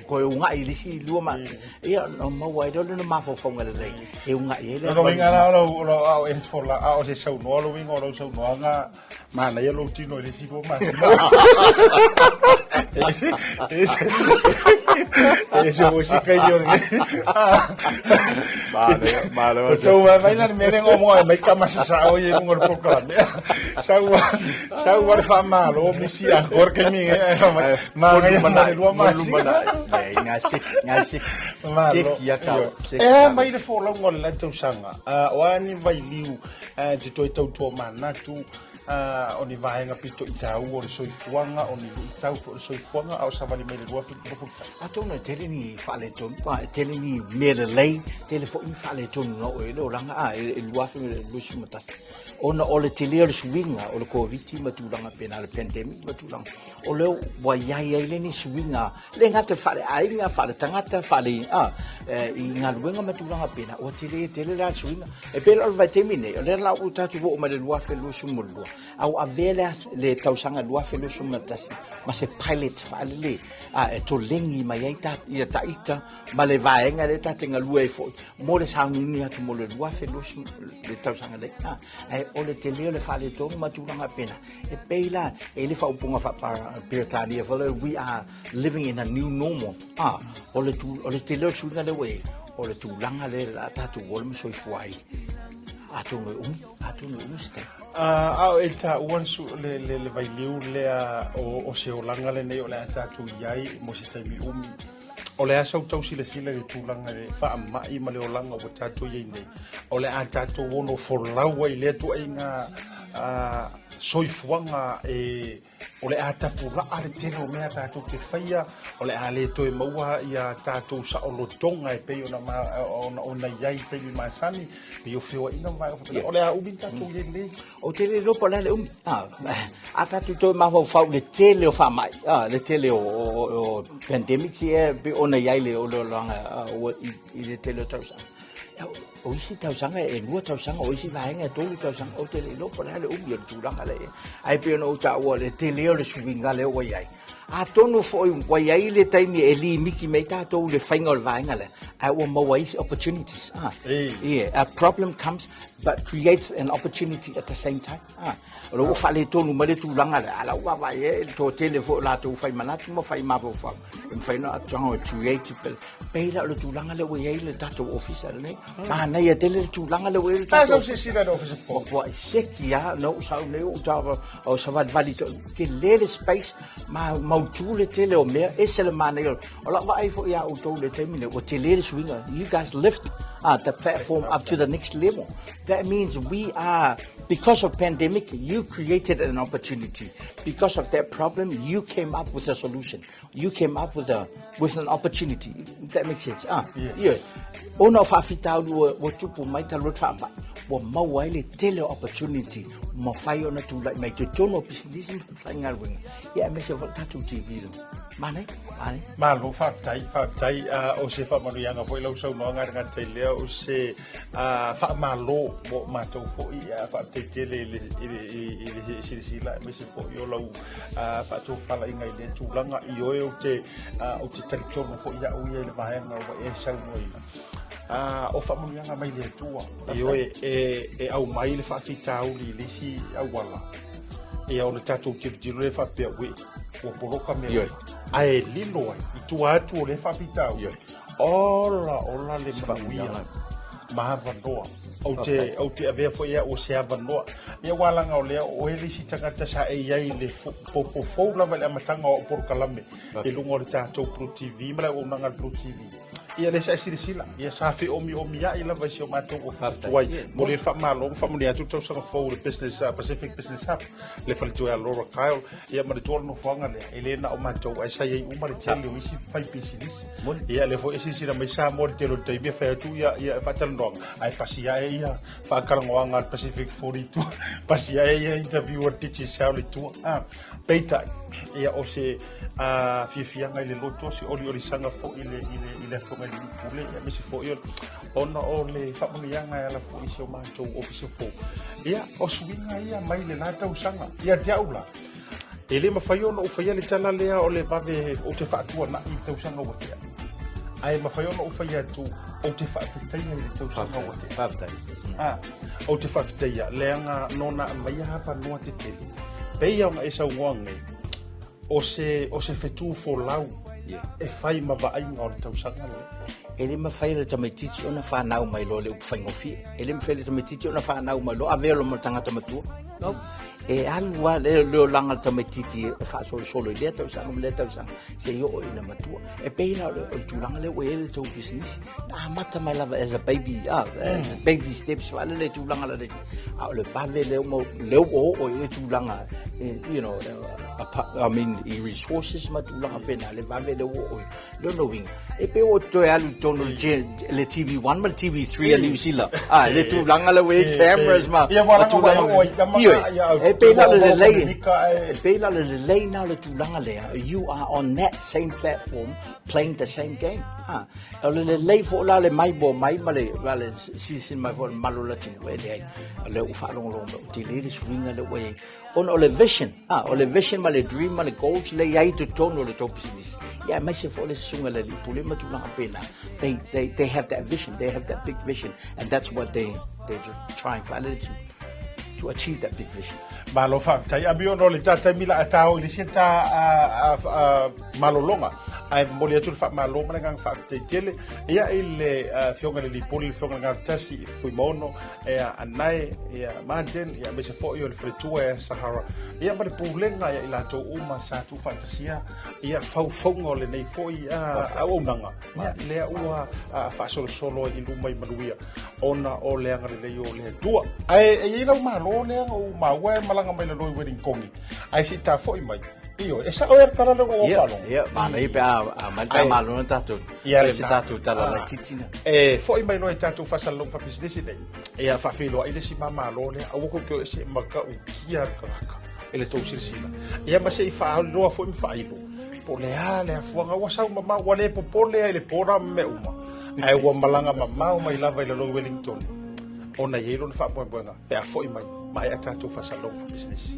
ko e unga i lisi luma ia no ma wai do no ma fo fo ngale le e unga i le no vinga la lo e for la o se sau no lo vinga lo sau no nga mana ia lo tino le si ko ma ese o kai yo Malo. So vai na mere ngomo mai kama sa o ye ngor programa. Sa war fa malo misi agor ke mi ma ngai lu ma ngasi ya ka mai le fo lo ngol la tu sanga o ani vai liu ti toi to mana tu oni vai nga pito itau o le soifuanga oni itau o le soifuanga au savali mai le lua fitu ato na tele ni fale ton tele ni mele lei telefone fale ton no e lo langa e lua fi le lusu matas ona o le tele o swinga o le covid matulanga pena le pandemic matulanga o le wa ia le ni swinga le ngata fale ai nga fale tangata fale i nga luenga matulanga pena o tele la swinga e pelo vai termine o le la u tatu o ma le lua fi lusu mulua au avela le tausanga lua fi lusu matas ma se pilot fale le e to lengi mai ai ia taita ma le vaenga le tatenga lua e foi mo le sanguni atu mo le lua fe le tausanga le ai o le tele le fale to matulanga pena e peila e le fa upunga fa Piratani we are living in a new normal o le tele sunga le we o le tulanga le tatu wolm so fuai atu no sta eta once le vai liu le o se olanga le nei o le tatu iai mo se taimi umi o le asa utau sile le tulanga le fa mai ma le olanga o tatu iai nei o le tatu wono folaua i le tu ainga soifuanga o le atapura ale tele o mea tatu te whaia o le ale to e maua ia tatu sa o lotonga e pei ona iai teimi maasani pe o whiwa ina mai o le a umi tatu iai nei o tele lopo le umi a tatu to e maua whau le tele o wha mai le tele o pandemic si e pe ona iai le o langa i le tele o tausa o isi tausanga e lua tausanga o isi vaenga e tolu tausanga o tele lopo le umi o tulanga le ai pe ona uta o le tele o le suvinga le o iai a tonu foi wa iai le taimi e li miki mai tatou le whainga o le vaenga le ai o maua isi opportunities a problem comes but creates an opportunity at the same time o lo fa le tonu ma le tulanga le ala wa vai e to tele fo la to fai manatu mo fai ma fo fa in fai na tonga creative peila le tulanga le we ile tatou officer ne na ia tele tulanga le we tatou se sira le officer fo sekia no sa le o ta o sa va vali ke le space ma ngau tu le tele o mea e se le mana yo ola wa ai fo ia o to le temi le o tele swinga you guys lift the platform up to the next level. That means we are, because of pandemic, you created an opportunity. Because of that problem, you came up with a solution. You came up with an opportunity. That makes sense. Yeah. Ona fafita wo tupu mai ta lo trapa. Wo mawaile tele opportunity. Mo fai ona tu like mai te tono business flying out wing. Yeah, me se va tatu TV. Mane. Malo faftai o se fa manu yanga foi lo so no ngar te le o se fa malo mo matou fo ia fa te tele le sila me se fo yo lo fa to fa la inga le tulanga io o te territorio fo ia o ia le vaenga o e sa no ia o fa manu yanga mai le tua io e au mai le fa fitau li si au wala e o le tatu ki le fa pe we o poloka me ai lilo i tu atu o le fa fitau ola le mawia mahavanoa au te avea fo ia o se avanoa ia walanga o lea o ele si tangata sa e iai le po lava le amatanga o porokalame e lunga o le tātou Blue TV mala o nanga Blue TV ia le sa sila ia sa fe omi ia i lava si o mātou o fatuai mo le whamalong whamuni atu tau sanga fau le business Pacific Business Hub le whalitua a Laura Kyle ia ma le tuala no whanga le e le na o mātou ai sa iei uma le tele o isi whai business ia le fo isi sira mai sa mo le telo taimia whai atu ia whatalandoanga ai pasi ai ia whakarangoanga Pacific 42 pasi ai ia interview o tichi sao le tua peita ia o se fiafianga i le loto si oli sanga fo i le fonga i pule ia misi fo i ona o le whamunianga ia la fo i se o mātou office fo ia o swinga ia mai le nā tau sanga ia te aula e le mawhai ona o whaia le tala lea o le vave o te whaatua na i tau sanga o tea ai mawhai ona o whaia tu o te whaafitaia i le tau sanga o tea o te whaafitaia leanga nona mai hapa noa te tele peia nga e sau ngoange o se fetu fo lau e fai mawaainga o le tausanga ele ma fai le tamaititi ona whanau mai lo le upwhaingofi ele ma fai le tamaititi ona whanau mai lo avelo ma tangata matua e alua le langa le tamaititi e whaasolo i lea tausanga ma lea tausanga se i o ina matua e peina o tūlanga le ue ele tau business na mata mai lava as a baby baby steps wale le tūlanga la reti a le pave leo o e tūlanga you know I mean resources ma tūlanga pena le pave leo o lo no wing e pe o toi alu tono le TV1 ma le TV3 ali usila le tūlanga le ue cameras ma e pe la le lei na le tūlanga lea you are on that same platform playing the same game le lei fo la le mai bo mai ma le sisin mai fo malo la tu e le u fa long ti le swinga le way on o le vision ma le dream ma le goals le ai to tono le top business yeah ma se fo le sunga le pule ma tu na pena they have that vision they have that big vision and that's what they're just trying to achieve that big vision malo fa tai abio no le tata mila atao le seta malolonga ai mo le tu fa malonga nga fa te tele ia ile fionga le poli fionga nga tasi fui mono anai ia margin ia me se fo io le fretua Sahara ia ma le pulenga ia ila to uma sa tu fantasia ia fongo le nei foi au nanga le ua fa solo i lumai manuia ona o le anga le yo le tua ai ila malo le o mawe malanga mai le roi wedding kongi ai si ta foi mai io e sa o kala le o palo mana i pe malta malo na tatu si tatu tala la titina foi mai no tatu fa sallo fa business dei e fa filo ile si mama lo le o ko ke si maka u kia kaka ele to sirsiba ia ma se fa lo foi fa ilo po le ale fuanga wa sa mama wa le popole ele pora me uma ai wa malanga mama mai lava ile lo Wellington ona yelo fa poenga pe foi mai atatu fa sallo fa business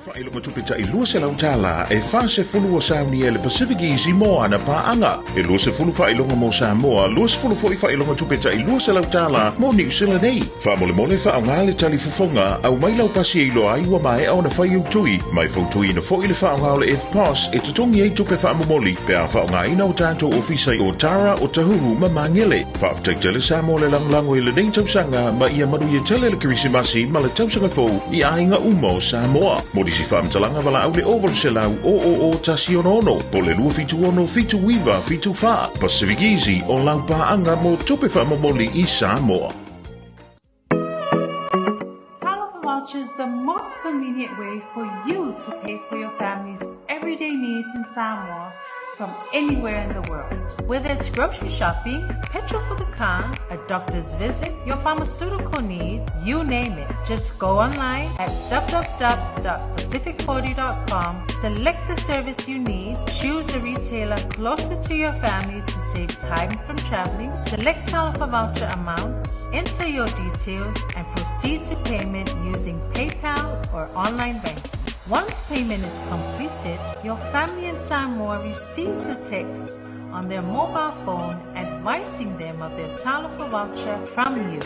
Whaelo matupita i lua se lautala e wha se fulu o Sauni e le Pacific Easy moa na paanga. E lua se fulu whaelonga mo Samoa, lua se fulu fwoi whaelonga tupita i lua se lautala mo New Zealand nei. Wha mole mole wha au ngā le tali fufonga au mai lau pasi e ilo ai wa mai au na whai tui. Mai fautui na fwoi le wha au ngā le F-Pass e tutongi ei tupe wha amomoli. Pe a wha au ngā ina o tātou ofisai o Tara o Tahuru ma mangele. Wha au tele Samoa le langlango i le nei tausanga ma ia madu i tele le kirisimasi ma le tausanga fau i ainga umo Samoa. Modisi whaamtalanga wala au le ovalu se lau o tasi ono po le lua fitu ono fitu wiva fitu wha. Pacific Easy o lau paanga mo tupe whaamomoli I Samoa. Is the most convenient way for you to pay for your family's everyday needs in Samoa from anywhere in the world. Whether it's grocery shopping, petrol for the car, a doctor's visit, your pharmaceutical need, you name it. Just go online at www.pacific40.com, select the service you need, choose a retailer closer to your family to save time from traveling, select Tautai voucher amounts, enter your details, and proceed to payment using PayPal or online banking. Once payment is completed, your family in Samoa receives a text on their mobile phone advising them of their Tautai voucher from you.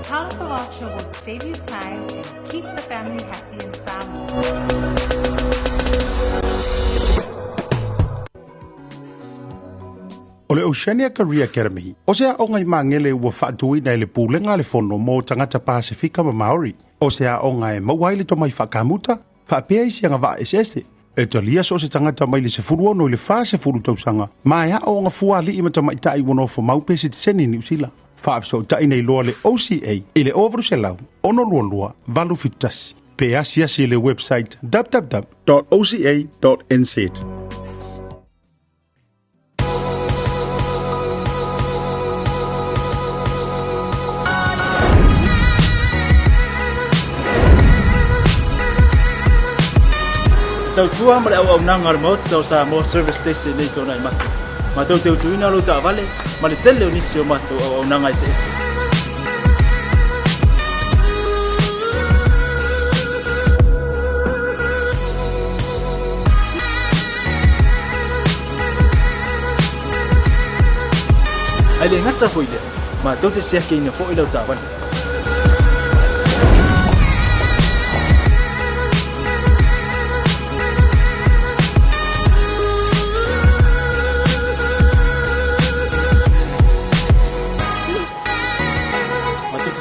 Tautai voucher will save you time and keep the family happy in Samoa. O le Oceania Career Academy, o sea o ngai mangele ua whaatui nei le pūlenga le whono mō tangata Pasifika ma Maori. O sea o ngai mauaile to mai whakamuta, whaapea isi anga wa esese. E talia so se tangata mai le se furu ono le wha se furu tausanga. Mai o nga fuali ima ta mai tai wono fo maupe se tseni ni usila. Whaafso tai nei loa le OCA, ile overu se lau, ono lua valu fitasi. Pe asiasi le website www.oca.nz. Tau tua male au nanga mo tau sa mo service station nei tona I matu. Ma tau teu tuina lo ta vale, ma le tele onisi o matu au nanga ese. Ai le ngata foile, ma tau te sia ke ina fo ilo ta vale.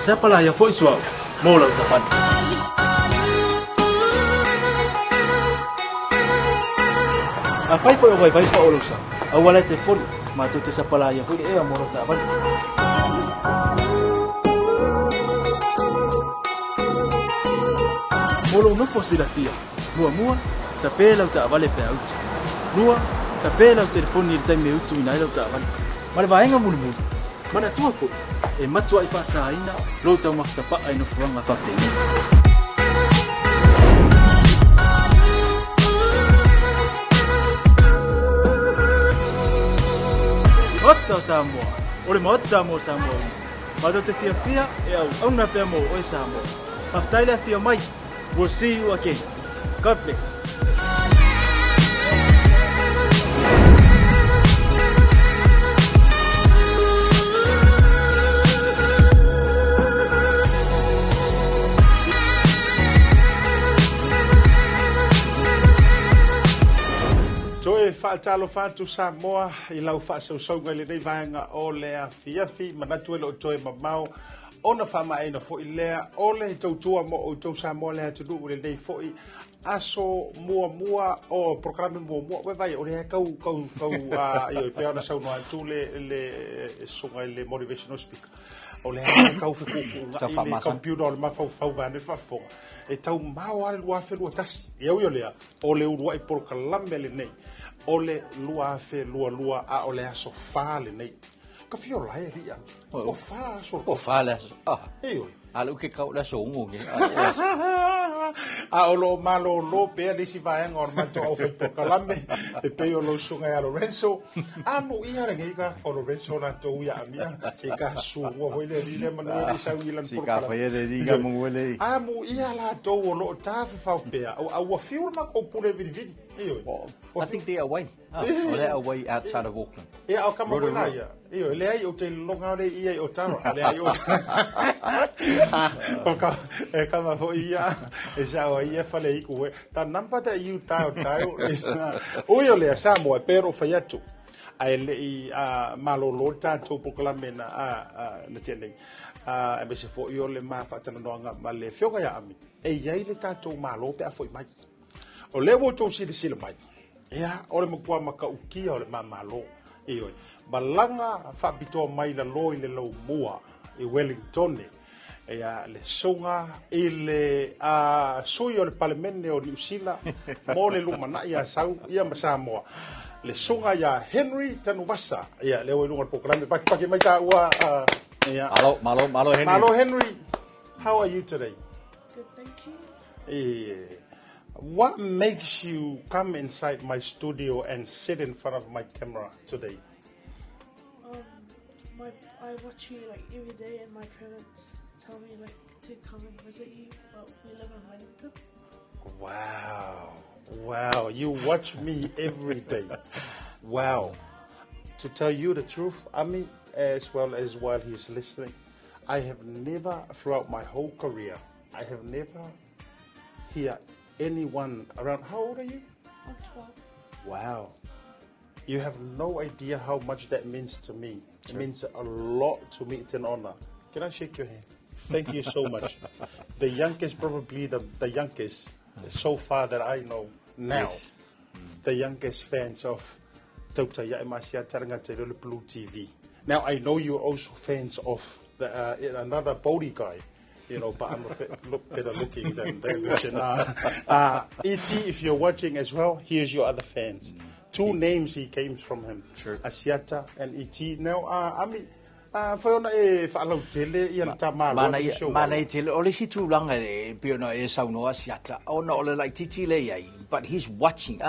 Siapa lah yang foi suau mau lau tapan. Apai po vai pa olosa. Awala te pol ma tu te siapa lah yang foi mau lau tapan. Molo no posila pia. Mua tape lau ta vale pe out. Mua tape lau telefoni ir tai me utu ina lau tapan. Male vaenga mulu. Mana tua foi. E matua I whaasaina, lo tau makitapa ai no fuanga whapeni. Mota Samoa, ore mota mo Samoa. Mato te fia e au na pia mo o Samoa. Maftaila fia mai, we'll see you again. God bless. Whaatalo whātu Samoa I lau whaasausaunga le nei vaenga o lea fiafi manatu ele o toe mamau ona whamaena fo I lea o le tautua mo o tau Samoa lea tunu ule nei fo I aso mua o programe mua we vai o lea kau I peana saunua atu le sunga le motivational speaker o lea kau whikukunga I le computer o le mawhau vane whafonga e tau mau ale lua whenua tasi I au lea o le urua I programe le nei o le lua fe lua a o le aso fale nei ka fio lai ria o fa so O fala. eo Alu ke kau la songo nge. a o lo malo lo pe le si vai ngor ma to o fe kalame e pe o lo sunga ya Lorenzo a mo ia re ga o Lorenzo na to ya mia e ka su o ho le rile ma no sa wi lan Si ka fa le diga mo wele. a mo ia la to o lo ta fa pe o fio ma ko pure vidi eo I think they're away. They're away outside of Auckland. Yeah, I'll come over now. Io le ai o te longa le ia o taro. Le ai o. E kama fo ia e sa o ia fale I ku ta namba da iu tao. O io le Samoa pero fa yatu. Ai le I malolo ta to pokola mena na tele. e me se fo i o le ma whaatanoanga ma le whionga ia ami. E iai le tātou mālo pe a fo i mai. O le wo tō sila mai. Ea, o le makua maka ukia o le mālo. E oi. Balanga whaapitoa mai la loi le lau mua i Wellington. Ea, le songa i le sui o le palemene o New Zealand. Mo le lumana ia sau, ia masa moa. Le songa ia Henry Tanuvasa. Ia, leo i lunga pokalame. Paki mai ka ua... Malo Henry. Malo Henry, how are you today? Good, thank you. What makes you come inside my studio and sit in front of my camera today? I watch you like every day, and my parents tell me like to come and visit you, but we live in Wellington. Wow, you watch me every day. Wow. To tell you the truth, Ami, as well as while he's listening, I have never, throughout my whole career, I have never heard anyone around. How old are you? I'm 12. Wow. You have no idea how much that means to me. It means a lot to me. It's an honor. Can I shake your hand? Thank you so much. The youngest, probably the youngest so far that I know now. Yes. The youngest fans of Tautai Asiata Ep1-2022 Blue TV. Now I know you're also fans of another body guy, you know, but I'm a bit better looking than E.T., if you're watching as well, here's your other fans. Two names he came from him, sure. Asiata and E.T. Now, Ami, whaona e whaalau tele i ana tā mālo show. Mana e tele, ole si tūlanga e piona e sauno Asiata, ona ole like titi le iai, but he's watching.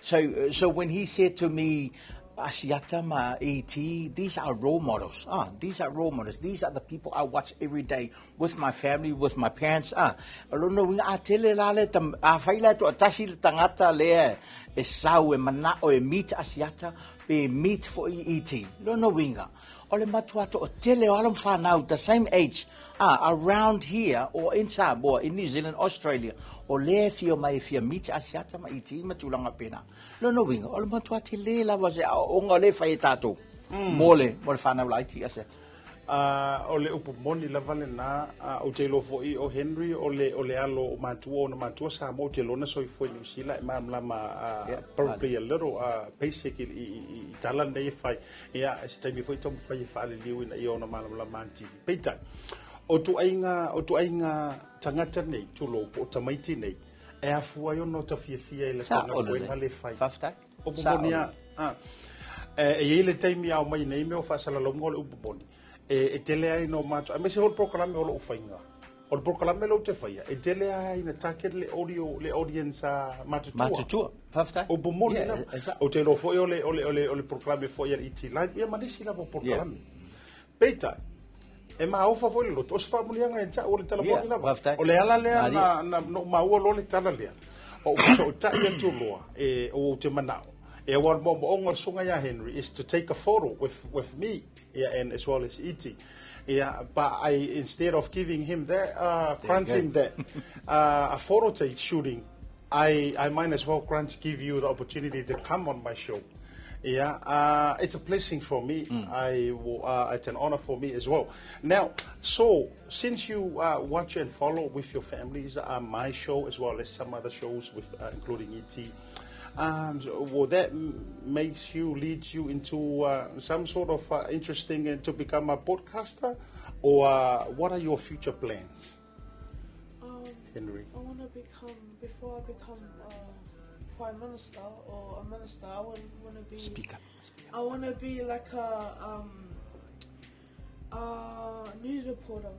So when he said to me, Asiata ma E.T., these are role models. These are role models. These are the people I watch every day with my family, with my parents. Alono winga a tele la le a whaila to atashi le tangata le e sau e mana o e meet Asiata be meet for E.T. Lono winga. Ole matua to o tele o alam whanau, the same age, around here or inside, or in New Zealand, Australia, o le fio mai fia meet Asiata ma E.T. matulanga pena. Lono winga, ole matua tele la was onga le whai tātou. Mole whanau la E.T. Asiata. O le upu moni la vale na o te lo foi o Henry o le alo o matua o na matua sa mo te lona soi foi New Zealand mam lama probably a little basic I talan nei fai ia este mi foi tom fai fa le liu ina I ona mam lama anti peita o tu ainga tangata nei tu lo o tamaiti nei e afu ai no ta fia le kona ko le fai o bonia e ile taimi au mai nei me o fa sala lo ngol upu boni e tele ai no macho a me se hol proclame o lo fainga o proclame lo te faia e tele ai na target le audience matutua fafta o bomoni na o te lo foi o le proclame foi ia iti live ia manisi la proclame peita e ma ofa foi lo to sfa mulianga e o le telefoni la o le ala le na no ma o lo le tala le o so ta ia tu loa e o te manao. Yeah, what Sungaya Henry is to take a photo with me, and as well as E.T. Yeah, but instead of giving him that, granting that a photo take shooting, I might as well give you the opportunity to come on my show. Yeah, it's a blessing for me. It's an honor for me as well. Now, so since you watch and follow with your families, my show as well as some other shows with including E.T. Will that leads you into some sort of interesting to become a podcaster, or what are your future plans, Henry? I want to before I become Prime Minister or a minister, I want to be speaker. I want to be like a news reporter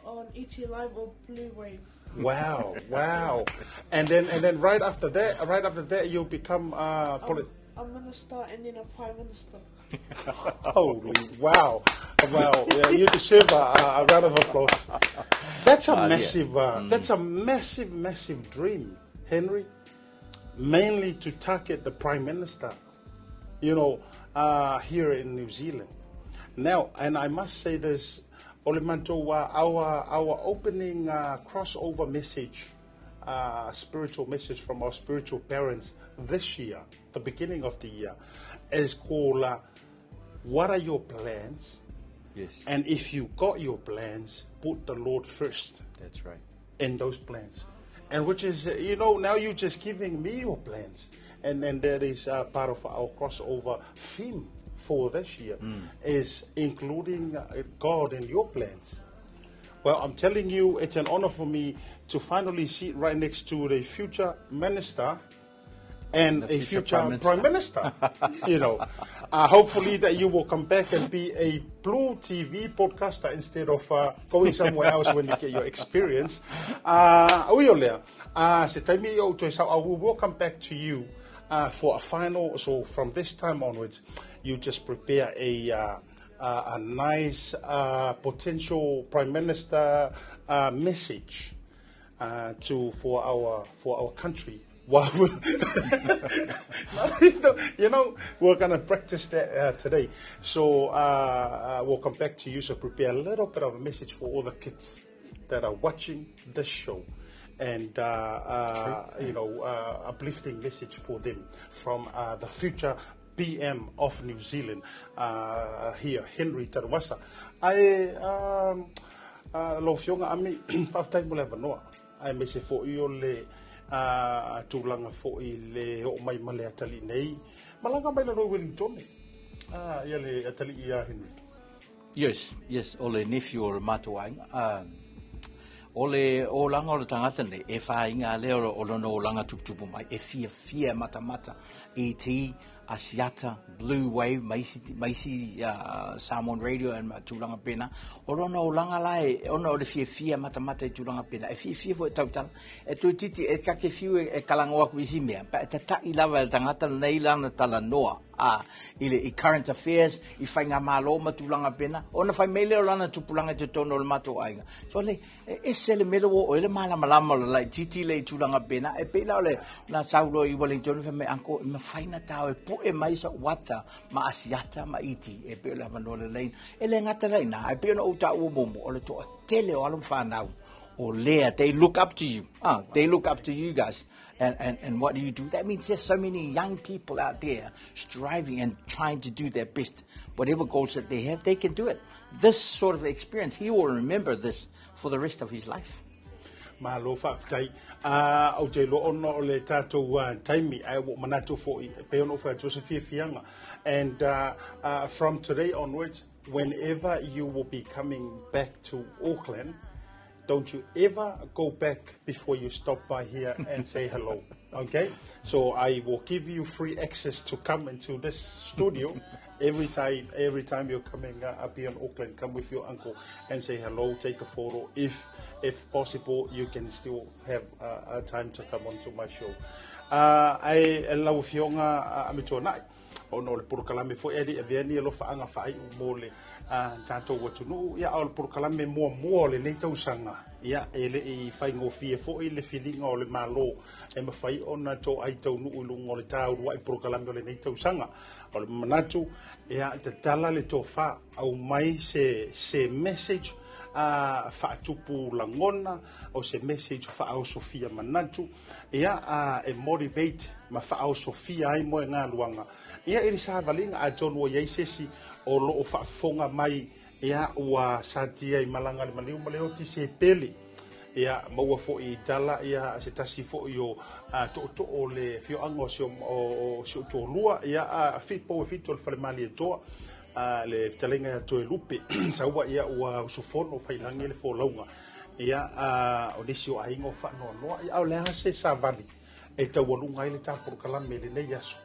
on ET Live or Bluwave. Wow! And then right after that, you'll become a minister and then a prime minister. Holy wow! Yeah, you deserve a round of applause. That's a massive dream, Henry. Mainly to target the prime minister, here in New Zealand. Now, and I must say this. Our opening crossover message, spiritual message from our spiritual parents this year, the beginning of the year, is called "What are your plans Yes. And if you got your plans, put the Lord first That's right. in those plans. And which is, now you're just giving me your plans. And that is part of our crossover theme for this year, is including God in your plans. Well, I'm telling you, it's an honor for me to finally sit right next to the future minister and a future prime minister. Hopefully that you will come back and be a Blue TV podcaster instead of going somewhere else when you get your experience. We will come back to you for a final. So from this time onwards, you just prepare a nice potential prime minister message for our country. We're gonna practice that today. So we'll come back to you. So prepare a little bit of a message for all the kids that are watching this show, and uplifting message for them from the future PM of New Zealand, here, Henry Tanuvasa. Lo fionga ami whaftai mo le wanoa. Ai me se fo i o le tūlanga fo i le o mai male atali nei. Malanga mai la roi Wellington. Ia le atali ia Henry. Yes, o le nephew o le matuainga. O langa o le tangata nei, e whainga leo o lono o langa tuputupu mai, e fia mata, e te Asiata, Bluwave, maisi Salmon Radio and tūlanga pena. O lono o langa lai, ono o le fia mata e tūlanga pena. E fia fo e tautala. E tui titi, e kake fiu e kalangoa kuisi mea. Pa e tatai lava e tangata nei lana tala noa. I current affairs, I whainga malo ma tūlanga pena. Ona whai mele o lana tupulanga te tono o le mato ainga. So le, se le melo o ele malama le lai titi le tūlanga pena. E pela o le, na saulo I Wellington, me anko, ma whaina tau e pu e maisa wata, ma Asiata, ma iti, e pela vanole lein. E le ngata leina, e pela o ta umomo, o le toa tele o alam whanau. Or Leah, they look up to you. They look up to you guys. And what do you do? That means there's so many young people out there striving and trying to do their best. Whatever goals that they have, they can do it. This sort of experience, he will remember this for the rest of his life. Malo whaftai. Au te lo ono o le tātou taimi ai wo manatu fo I peono fa Josephine Fianga. And from today onwards, whenever you will be coming back to Auckland, don't you ever go back before you stop by here and say hello, okay? So I will give you free access to come into this studio every time you're coming up here in Auckland. Come with your uncle and say hello, take a photo. If possible, you can still have time to come onto my show. I lau fionga Amituana'i. Ono le purkalame fo edi aviani lo faanga fai mole tanto watunu ya al purkalame mo le nei tausanga ya ele I fai ngofie fo le filinga o le malo e mafai ona to ai tau nu ulungo le tau wa purkalame le nei tausanga o le manatu ya te tala le tofa au mai se message fa tupu langona o se message fa au Sofia manatu ya e motivate ma fa au Sofia ai mo nga luanga ia iri sa valinga a John wo yeisesi o lo o whaafonga mai ia ua satia I malanga le maleo ti se pele ia maua fo I tala ia se tasi fo I o to o le fio ango o to lua ia fito le fale mali toa le talenga to e lupe sa ua ia ua sufono failangi le fo launga ia o desio aingo fa no ia o le hase sa vali e tawalunga ile ta por kalame le nei yaso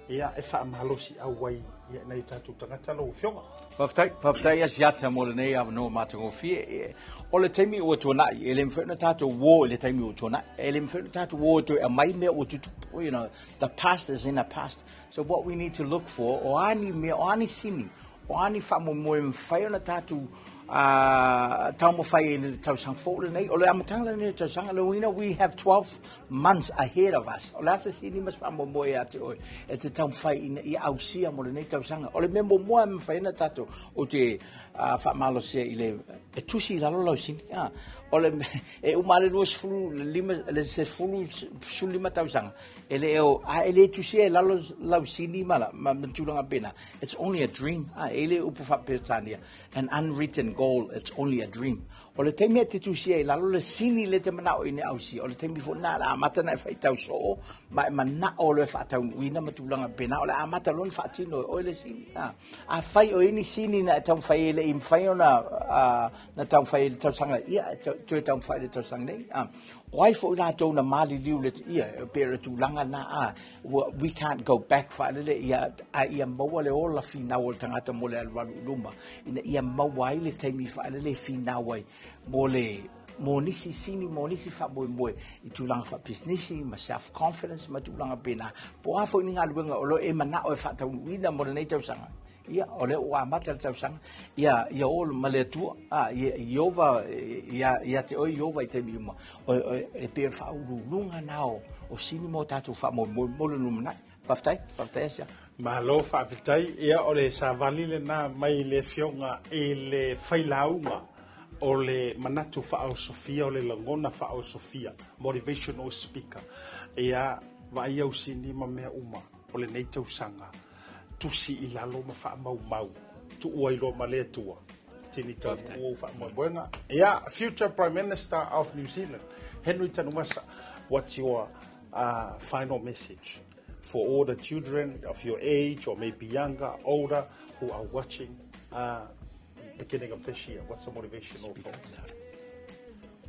ia e fa malosi awai ia nei tatu tangata lo fionga Whaftai Asiata mo le nei a no matango fie. O le taimi o tuana'i, ele mwhena tātou wō le taimi o tuana'i. Ele mwhena tātou wō tu a mai mea o tutupu, the past is in the past. So what we need to look for, o ani mea, o ani sini, o ani whamomoe mwhaiona tātou taumo fai le tausanga fōle nei, o le amatanga le tausanga le wina, we have 12 months ahead of us. O le asa sini mas pa mo e ate oi, e te taumo fai i ausia mo le nei tausanga. O le membo moa me fai na tato, o te whaamalo se i le, e tusi lalo lau sini, o le, e umale lua sefulu, le sefulu su lima tausanga, ele eo, ele tusi e lalo lau sini mala, ma tulanga pena. It's only a dream, ele upu whapetania, an unwritten goal, it's only a dream. O le teimi te tusi e lalo le sini le te manao i ne ausi, o le teimi fo na la amata na e whai tau so, ma e mana o le whaatau uina matulanga pena, o le amata lon whaatino o le sini, a whai o ini sini na e tau whai ele im whai o na tau whai le tausanga, ia, tue tau whai le tausanga nei, o ai fo ila tau na mali liu le ia, pera tulanga na we can't go back whai le ia maua le ola fina o le tangata mo le alwalu luma, ina ia maua i le teimi whai le fina wai, mo nisi sini, mo nisi whamoe i tūlanga wha business, ma self-confidence, ma tūlanga pena. Po hafo ni ngā luenga, o lo e mana o e whaatau uina mo nei tausanga. Ia, o le o amata le tausanga. Ia o ma le tua, iova, ia te oi iova i te miuma. O e pēr whaurulunga nao, o sini mo tātou whamoe, mo le numanai. Paftai asia. Malo whaafitai, ia o le sa valile na mai le fionga e le whailaunga. O le manatu whaau Sofia, o le langona whaau Sofia, motivational speaker. Ea, vai au sini ma mea uma, o le nei tausanga, tusi i lalo ma wha mau, tu ua ilo ma lea tua. Tini tau ua wha mau buenga. Ea, future Prime Minister of New Zealand, Henry Tanuvasa, what's your final message for all the children of your age, or maybe younger, older, who are watching beginning of this year? What's the motivational thought?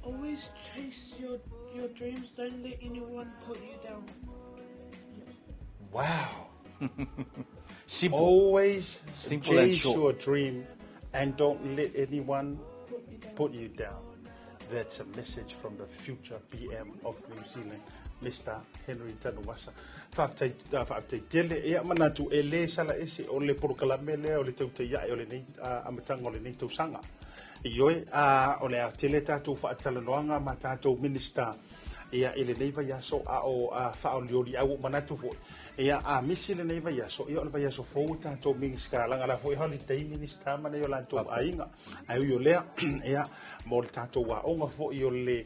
Always chase your dreams. Don't let anyone put you down. Wow. Simple. Always Simple and chase short. your dream and don't let anyone put you down. That's a message from the future PM of New Zealand, Mr. Henry Tanuvasa. Whaatai tele ea manatu e le sala ese o le porokalame lea o le tautai o le nei amatanga o le nei tausanga. Ioe o le a tele tātou whaatalanoanga ma tātou minister ea ele nei vai aso o whaoliori au manatu fo. Ea a misi le nei vai aso, ea o le vai aso fo tātou mingiska langa la fo i holiday minister mana o lantou ainga. Ai o lea ea mo le tātou wa onga fo i o le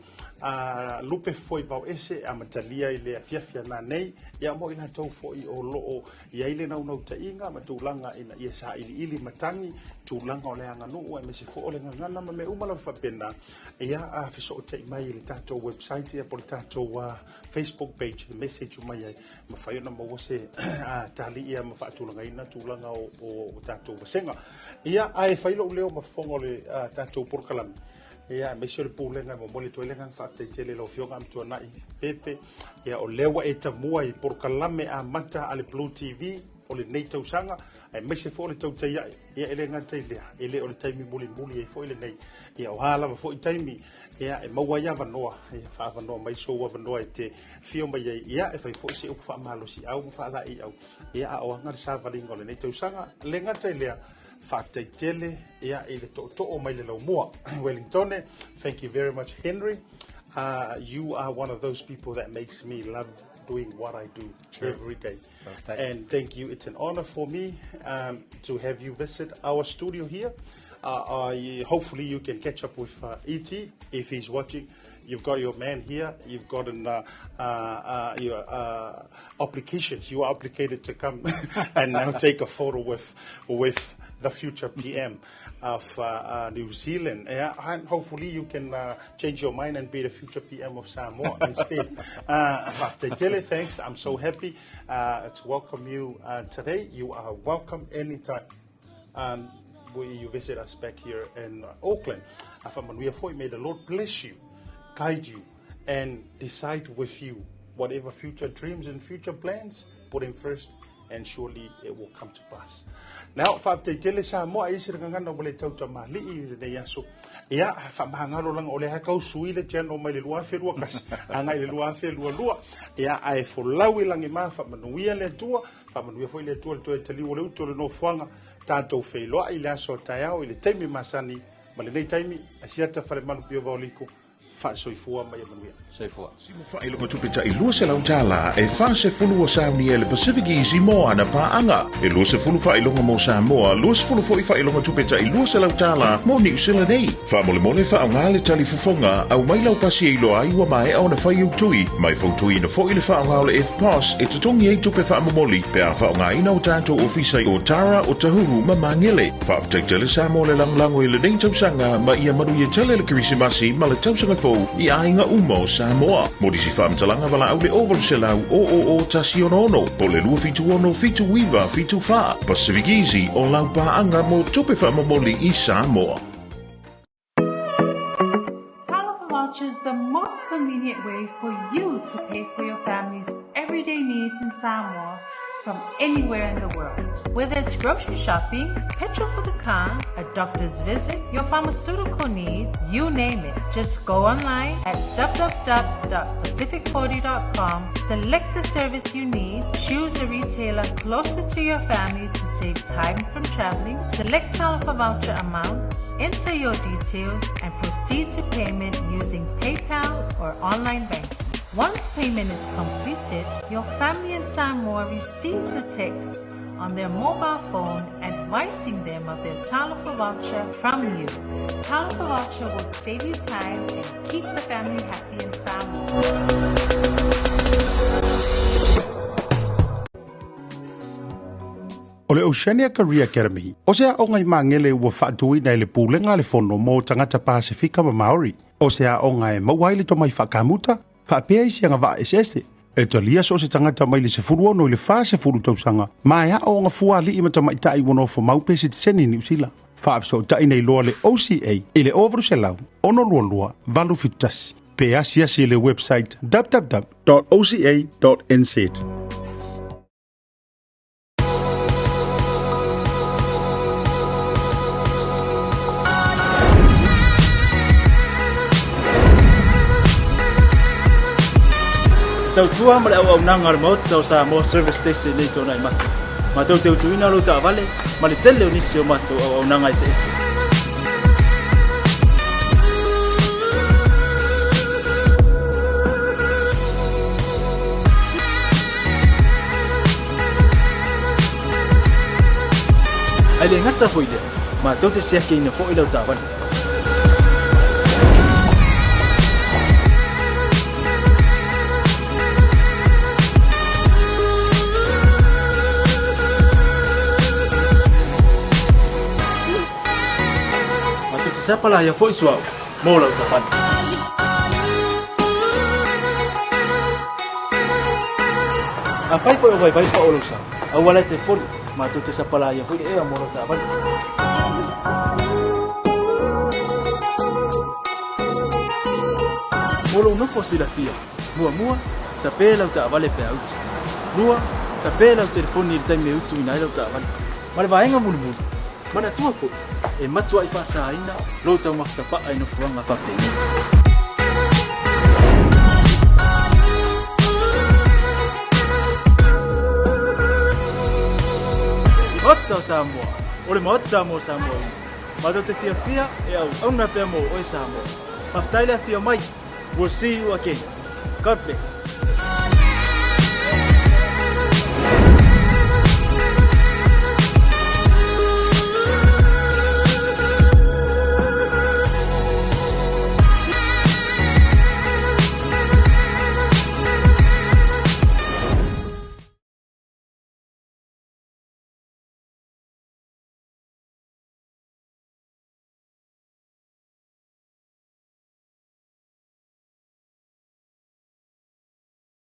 lupe foi vau ese a matalia i le fiafia na nei ia mo ina tau foi o loo ia ile nau nau tainga ma tūlanga ina ia sa ili matangi tūlanga o le anga nuu e mesi fo o le ngana ma me umala whapena ia a fiso o te mai le tātou website ia po le tātou Facebook page le message o mai ai ma whai ona mo se tali ia ma whaatūlanga ina tūlanga o tātou wasenga ia ai whailo leo ma fongo le tātou porkalami. Ia me sure pulenga mo mole toelenga fa te tele lo fionga Amituana'i Pepe ia o lewa e tamua i porkalame a mata ale Blue TV o le nei tausanga e me se fo le Tautai ia ele ngata ilea ele o le taimi muli e fo ele nei ia o hala ma fo i taimi ia e maua ia vanoa ia fa vanoa mai so wa vanoa e te fio mai ia e fai fo se o fa malo si au fa la i au ia o ngar sa valingo le nei tausanga le ngata ilea Whaatai tele, ia i le to'o mai le lau mua. Wellington, thank you very much, Henry. You are one of those people that makes me love doing what I do every day. And thank you. It's an honor for me to have you visit our studio here. Hopefully you can catch up with E.T. if he's watching. You've got your man here. You've got your applications. You are obligated to come and now take a photo with the future PM of New Zealand. And hopefully you can change your mind and be the future PM of Samoa instead. Thanks. I'm so happy to welcome you today. You are welcome anytime. You visit us back here in Auckland. May the Lord bless you, guide you, and decide with you whatever future dreams and future plans, put him first, and surely it will come to pass. Now, whaatele sa moa i sira ngana o le tauta mali'i i nei aso. Ia, whamahangaro lang o le hakau sui le tiano mai le lua wherua kasi. Angai le lua wherua. Ia, ai folaui langi maa whamanuia le tua. Whamanuia foi le tua le tua tali o le uto le no fuanga. Tātou whailoa i le aso tai au i le teimi masani Ma le nei taimi Asiata fale malu pio vaoliko fa soifua mai manuia. Soifua. Simo whailonga tupeta I lua se lautala e whase fulu o Sauni e le Pacific Easy mo ana paanga. E lua se fulu whailonga mo Samoa, lua se fulu foi whailonga tupeta I lua se lautala mo New Zealand nei. Whamole mole wha ngā le tali fufonga au mai lau pasi e loa ai wa mai au na whai utui. Mai fautui na foi le wha ngā le F-Pass e tutongi e tupe wha mamoli pe a wha ngā ina o tātou ofisai o Tara o Tahuru ma mangele. Wha aftaitele Samoa le langlango I le nei tausanga ma ia manu I tele le kirisimasi ma le tausanga fo I ainga umo Samoa. Modisi whamtalanga wala au le ovalu se lau o tasi ono. Po le lua fitu ono, fitu wiva, fitu wha. Pacific Easy o lau paanga mo tupe whamamoli I Samoa. Talofa Voucher is the most convenient way for you to pay for your family's everyday needs in Samoa from anywhere in the world. Whether it's grocery shopping, petrol for the car, a doctor's visit, your pharmaceutical need, you name it. Just go online at www.pacific40.com, select the service you need, choose a retailer closer to your family to save time from traveling, select Talofa Voucher amounts, enter your details, and proceed to payment using PayPal or online banking. Once payment is completed, your family in Samoa receives a text on their mobile phone advising them of their Talofa Voucher from you. Talofa Voucher will save you time and keep the family happy in Samoa. O le Oceania Career Academy, o sea o ngai mangele ua whaatui nei le pūlenga le whono mō tangata Pasifika ma Maori. O sea o ngai mauaile to mai whakamuta, whaapea isi anga wa esese. E talia so se tangata mai le se furu ono I le wha se furu tausanga. Ma ea o nga fua li ima tamai tai wano fo maupe se tseni New Zealand. Whaafso tai nei loa le OCA I le overu se lau, ono lua lua, valu fitasi. Pe asia si le website www.oca.nz. Tau tua male au nanga remote tau Samoa service station nei tona I matu. Ma tau teu tuina lo ta vale, ma le tele onisi o matu au nanga ese ese. Ai le ngata foile, ma tau te siake ina fo ilo ta vale. Siapa lah yang foi suau mau lau tapan. Apa itu yang baik pak ulusan? Awalnya telepon, matu tu siapa lah yang foi mau lau tapan. Mulu no posila pia, mua tapi lau tak vale pe out. Mua tapi lau telefon ni time me utu ina lau tapan. Mal vaenga mulu. Mana tua fo e matua I pasa ina lo tau maktapa ai no fuanga fa pe Ota Samoa ore mota mo Samoa ma do te fia e au na pe mo o Samoa aftaila fia mai we'll see you again God bless.